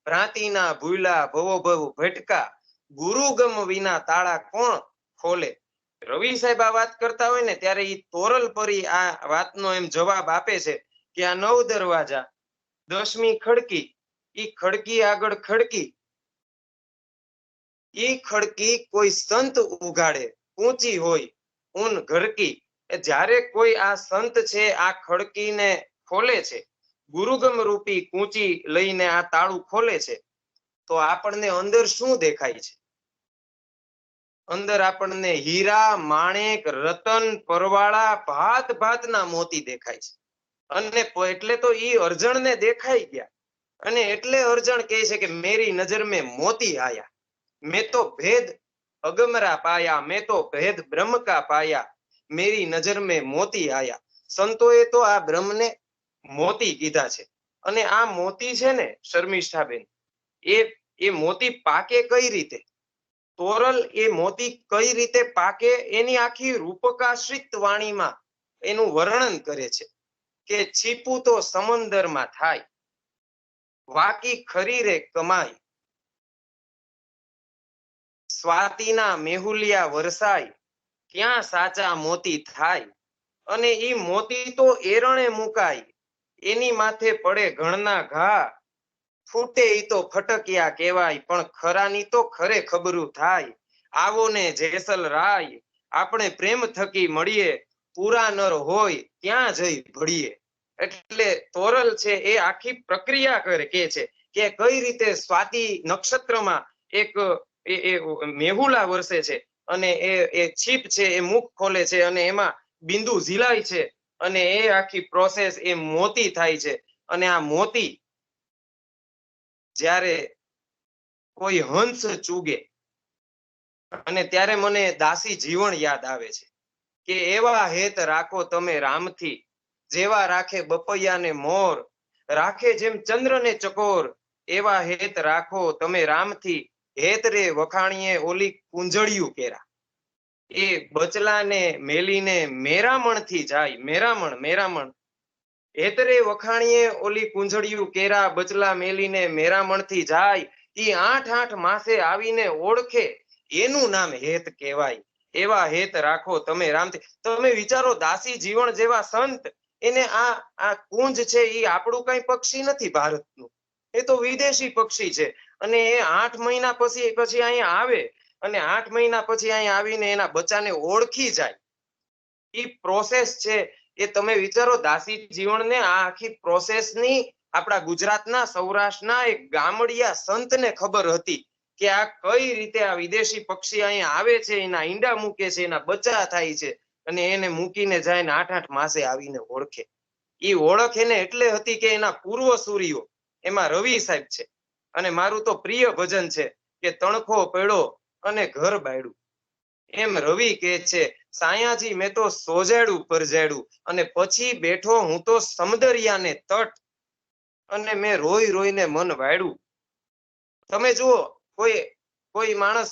ભ્રાંતિના ભૂલા ભવો ભવ ભટકા, ગુરુગમ વિના તાળા કોણ ખોલે. રવિ સાહેબ આ વાત કરતા હોય ને ત્યારે ઈ તોરલ પરી આ વાતનો એમ જવાબ આપે છે કે આ 9 દરવાજા, 10મી ખડકી, ઈ ખડકી આગળ ખડકી, ઈ ખડકી કોઈ સંત ઉગાડે, ઊંચી હોય ઉન ઘરકી. જ્યારે કોઈ આ સંત છે આ ખડકીને ખોલે છે, ગુરુગમ રૂપી કૂંચી લઈને આ તાળું ખોલે છે, તો આપણને અંદર શું દેખાય છે? અંદર આપણને હીરા, માણેક, રતન, પરવાળા, ભાત ભાતના મોતી દેખાય છે. અને એટલે તો ઈ અર્જણને દેખાઈ ગયા અને એટલે અર્જણ કહે છે કે મેરી નજર મેં મોતી આયા, મેં તો ભેદ અગમરા પાયા, મેં તો ભેદ બ્રહ્મ કા પાયા, મેરી નજર મેં મોતી આયા. સંતોએ તો આ બ્રહ્મને મોતી કીધા છે. અને આ મોતી છે ને શર્મિષ્ઠાબેન, એ મોતી પાકે કઈ રીતે? તોરલ એ મોતી કઈ રીતે પાકે એની આખી રૂપકાશ્રિત વાણીમાં એનું વર્ણન કરે છે કે છીપું તો સમંદરમાં થાય, વાકી ખરી રે કમાઈ, સ્વાતિના મેહુલિયા વરસાય, ક્યાં સાચા મોતી થાય. અને ઈ મોતી તો એરણે મુકાય, એની માથે પડે ઘણના ઘા, ફૂટે ઈ તો ફટકિયા કહેવાય, પણ ખરાની તો ખરે ખબરું થાય. આવો ને જેસલ રાય, આપણે પ્રેમ થકી મળીએ, પૂરા નર હોય ત્યાં જઈ ભળીએ. એટલે તોરલ છે એ આખી પ્રક્રિયા કરે કે છે કે કઈ રીતે સ્વાતિ નક્ષત્રમાં એક મેહુલા વરસે છે અને એ છીપ છે એ મુખ ખોલે છે અને એમાં બિંદુ ઝીલાય છે અને એ આખી પ્રોસેસ એ મોતી થાય છે. અને આ મોતી જ્યારે કોઈ હંસ ચૂગે અને ત્યારે મને દાસી જીવન યાદ આવે છે કે એવા હેત રાખો તમે રામથી, જેવા રાખે બપૈયાને મોર, રાખે જેમ ચંદ્રને ચકોર, એવા હેત રાખો તમે રામથી, હેત રે વખાણીએ ઓલી કુંજળિયું કેરા. એ બચલાને મેલીને મેરામણથી જાય, મેરામણ હેતરે વખાણીએ ઓલી કુંજળિયું કેરા, બચલા મેલીને મેરામણથી જાય, ઈ 8 માસે આવીને ઓળખે, એનું નામ હેત કહેવાય. એવા હેત રાખો તમે રામથી. તમે વિચારો દાસી જીવન જેવા સંત, એને આ કુંજ છે એ આપણું કઈ પક્ષી નથી ભારતનું, એ તો વિદેશી પક્ષી છે. અને એ 8 મહિના પછી અહીંયા આવે અને 8 મહિના પછી અહીંયા આવીને એના બચ્ચાને ઓળખી જાય. એ પ્રોસેસ છે એ તમે વિચારો દાસી જીવનને આ આખી પ્રોસેસની આપણા ગુજરાતના સૌરાષ્ટ્રના એક ગામડિયા સંતને ખબર હતી કે આ કઈ રીતે આ વિદેશી પક્ષી અહીંયા આવે છે, એના ઈંડા મૂકે છે, એના બચ્ચા થાય છે અને એને મૂકીને જાય ને 8-8 માસે આવીને ઓળખે. એ ઓળખ એને એટલે હતી કે એના પૂર્વસૂરીઓ એમાં રવિ સાહેબ છે. અને મારું તો પ્રિય ભજન છે કે તણખો પડ્યો અને ઘર બાયડું. એમ રવિ કહે છે, સાયાજી મેં તો સોજાડું પરજાડું અને પછી બેઠો હું તો સમદરિયાને તટ અને મેં રોઈ રોઈને મન વાળ્યું. તમે જુઓ, કોઈ માણસ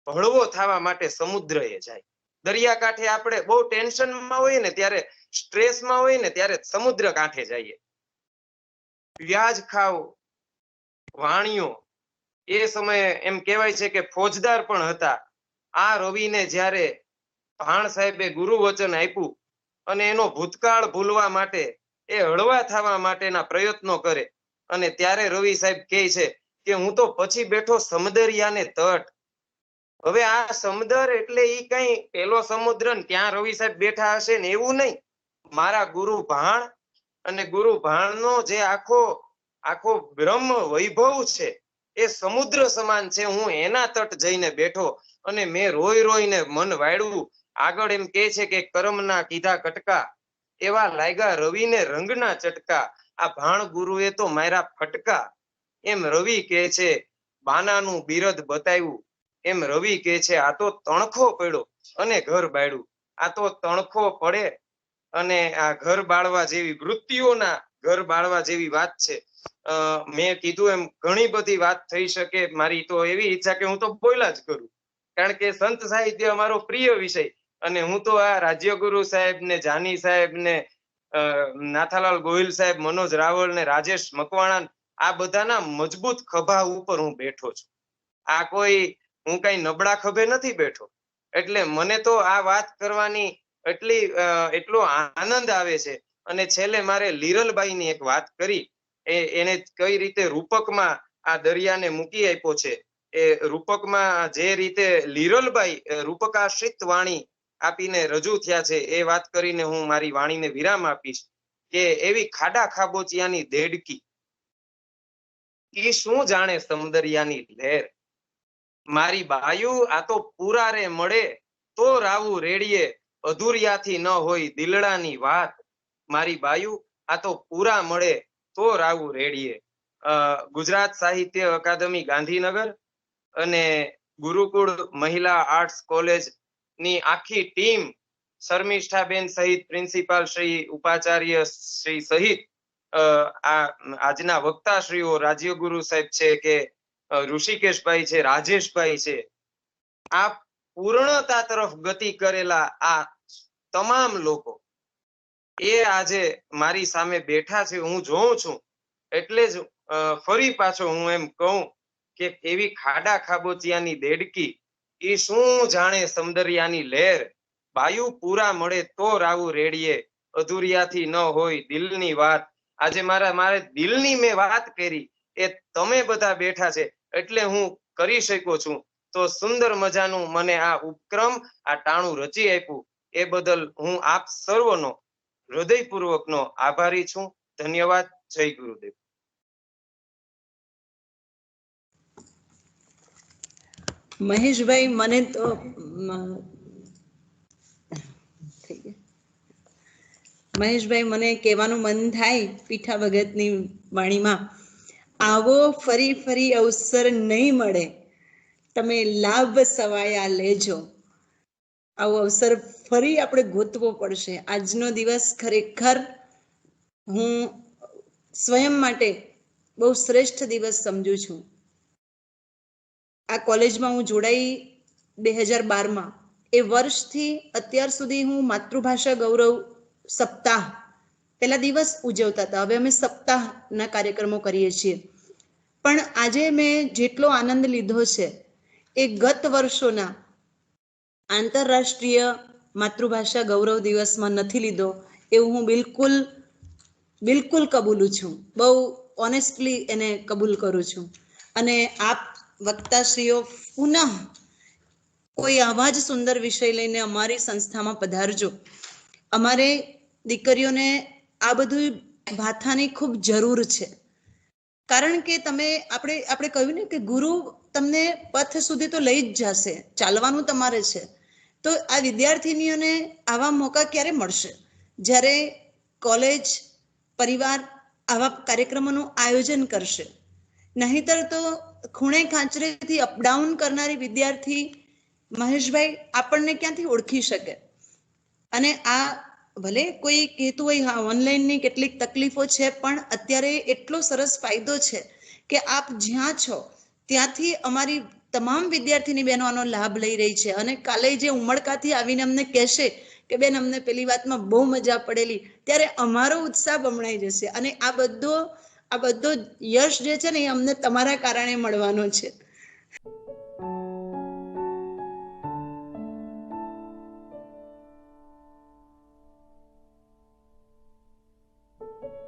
હળવો થવા માટે સમુદ્રએ જાય. દરિયાકાંઠે આપણે બહુ ટેન્શનમાં હોય ને ત્યારે, સ્ટ્રેસમાં હોય ને ત્યારે સમુદ્ર કાંઠે જઈએ. વ્યાજ ખાવ વાણિયો એ સમયે એમ કહેવાય છે કે ફોજદાર પણ હતા. આ રવિને જ્યારે ભાણ સાહેબે ગુરુ વચન આપ્યું અને એનો ભૂતકાળ ભૂલવા માટે, એ હળવા થવા માટેના પ્રયત્નો કરે અને ત્યારે રવિ સાહેબ કહે છે કે હું તો પછી બેઠો સમદરિયાને તટ. હવે આ સમદર એટલે ઈ કઈ પેલો સમુદ્ર ને ત્યાં રવિ સાહેબ બેઠા હશે ને એવું નહીં. મારા ગુરુ ભાણ અને ગુરુ ભાણનો જે આખો બ્રહ્મ વૈભવ છે એ સમુદ્ર સમાન છે. હું એના તટ જઈને બેઠો અને મેં રોઈ રોઈને મન વાળ્યું. આગળ એમ કહે છે કે કરમના કીધા કટકા, એવા લાગ્યા રવિને રંગના ચટકા, આ ભાણ ગુરુએ તો માર્યા ફટકા. એમ રવિ કહે છે બાનાનું બિરદ બતાવ્યું. એમ રવિ કહે છે આ તો તણખો પડ્યો અને ઘર બાળ્યું. આ તો તણખો પડે અને આ ઘર બાળવા જેવી, વૃત્તિઓના ઘર બાળવા જેવી વાત છે. મેં કીધું એમ ઘણી બધી વાત થઈ શકે. મારી તો એવી ઈચ્છા કે હું તો બોલ્યા જ કરું, કારણ કે સંત સાહિત્ય અમારો પ્રિય વિષય. અને હું તો આ રાજ્યગુરુ સાહેબ ને, જાની સાહેબ ને, નાથાલાલ ગોહિલ સાહેબ, મનોજ રાવળ ને રાજેશ મકવાણા, આ બધાના મજબૂત ખભા ઉપર હું બેઠો છું. આ કોઈ હું કઈ નબળા ખભે નથી બેઠો. એટલે મને તો આ વાત કરવાની એટલો આનંદ આવે છે. અને છેલ્લે મારે લીરલબાઈની એક વાત કરી, એને કઈ રીતે રૂપકમાં આ દરિયાને મૂકી આપ્યો છે. એ રૂપકમાં જે રીતે લીરલબાઈ રૂપકાશ્રિત વાણી આપીને રજૂ થયા છે, એ વાત કરીને હું મારી વાણીને વિરામ આપીશ. કે એવી ખાડા ખાબોચિયાની દેડકી, ઈ શું જાણે સમદરિયાની લહેર. મારી બાયુ આ તો પુરારે મળે તો રાવું રેડીએ, અધૂરિયાથી ન હોય દિલડાની વાત. મારી બાયુ આ તો પૂરા મળે તો રાવું રેડીએ. ગુજરાત સાહિત્ય અકાદમી ગાંધીનગર અને ગુરુકુળ મહિલા આર્ટ્સ કોલેજ ની આખી ટીમ, શર્મિષ્ઠાબેન સહિત પ્રિન્સિપાલ શ્રી, ઉપાચાર્ય શ્રી સહિત આજના વક્તાશ્રીઓ રાજ્યગુરુ સાહેબ છે કે ઋષિકેશભાઈ છે, રાજેશભાઈ છે, આ પૂર્ણતા તરફ ગતિ કરેલા આ તમામ લોકો એ આજે મારી સામે બેઠા છે. હું જોઉં છું એટલે જ ફરી પાછો હું એમ કહું કે એવી ખાડા ખાબોચિયાની દેડકી, એ શું જાણે સમદરિયાની લહેર. બાયુ પૂરા મળે તો રાવું રેડીએ, અધૂરિયાથી ન હોય દિલની વાત. આજે મારે દિલની મેં વાત કરી, એ તમે બધા બેઠા છે એટલે હું કરી શકો છું. તો સુંદર મજાનું મને આ ઉપક્રમ, આ ટાણું રચી આપ્યું, એ બદલ હું આપ સર્વનો હૃદયપૂર્વકનો આભારી છું. ધન્યવાદ. જય ગુરુદેવ. મહેશભાઈ, મને તો મહેશભાઈ, મને કહેવાનું મન થાય પીઠા ભગતની વાણીમાં, આવો ફરી ફરી અવસર નહીં મળે, તમે લાભ સવાયા લેજો. આવો અવસર ફરી આપણે ગોતવો પડશે. આજનો દિવસ ખરેખર હું સ્વયં માટે બહુ શ્રેષ્ઠ દિવસ સમજુ છું. આ કોલેજમાં હું જોડાઈ 2012માં. એ વર્ષથી અત્યાર સુધી હું માતૃભાષા ગૌરવ સપ્તાહ, પહેલા દિવસ ઉજવતા હતા, હવે અમે સપ્તાહના કાર્યક્રમો કરીએ છીએ. પણ આજે મેં જેટલો આનંદ લીધો છે એ ગત વર્ષોના આંતરરાષ્ટ્રીય માતૃભાષા ગૌરવ દિવસમાં નથી લીધો, એવું હું બિલકુલ કબૂલું છું. બહુ ઓનેસ્ટલી એને કબૂલ કરું છું. અને આપ વક્તાશ્રીઓ પુનઃ કોઈ આવા જ સુંદર વિષય લઈને અમારી સંસ્થામાં પધારજો. અમારે દીકરીઓને આ બધું ભાથાની ખૂબ જરૂર છે. કારણ કે આપણે કહ્યું ને કે ગુરુ તમને પથ સુધી તો લઈ જ જશે, ચાલવાનું તમારે છે. તો આ વિદ્યાર્થીનીઓને આવા મોકા ક્યારે મળશે? જ્યારે કોલેજ, પરિવાર આવા કાર્યક્રમોનું આયોજન કરશે. નહીંતર તો ખૂણે ખાંચરેથી અપડાઉન કરનારી વિદ્યાર્થી મહેશભાઈ આપણને ક્યાંથી ઓળખી શકે? અને આ ભલે કોઈ કહેતું હોય હા ઓનલાઈનની કેટલીક તકલીફો છે, પણ અત્યારે એટલો સરસ ફાયદો છે કે આપ જ્યાં છો ત્યાંથી અમારી તમામ વિદ્યાર્થીની બહેનો આનો લાભ લઈ રહી છે. અને કાલે જે ઉમળકાથી આવીને અમને કહેશે કે બેન અમને પેલી વાતમાં બહુ મજા પડેલી, ત્યારે અમારો ઉત્સાહ બમણાઈ જશે. અને આ બધો યશ જે છે ને એ અમને તમારા કારણે મળવાનો છે.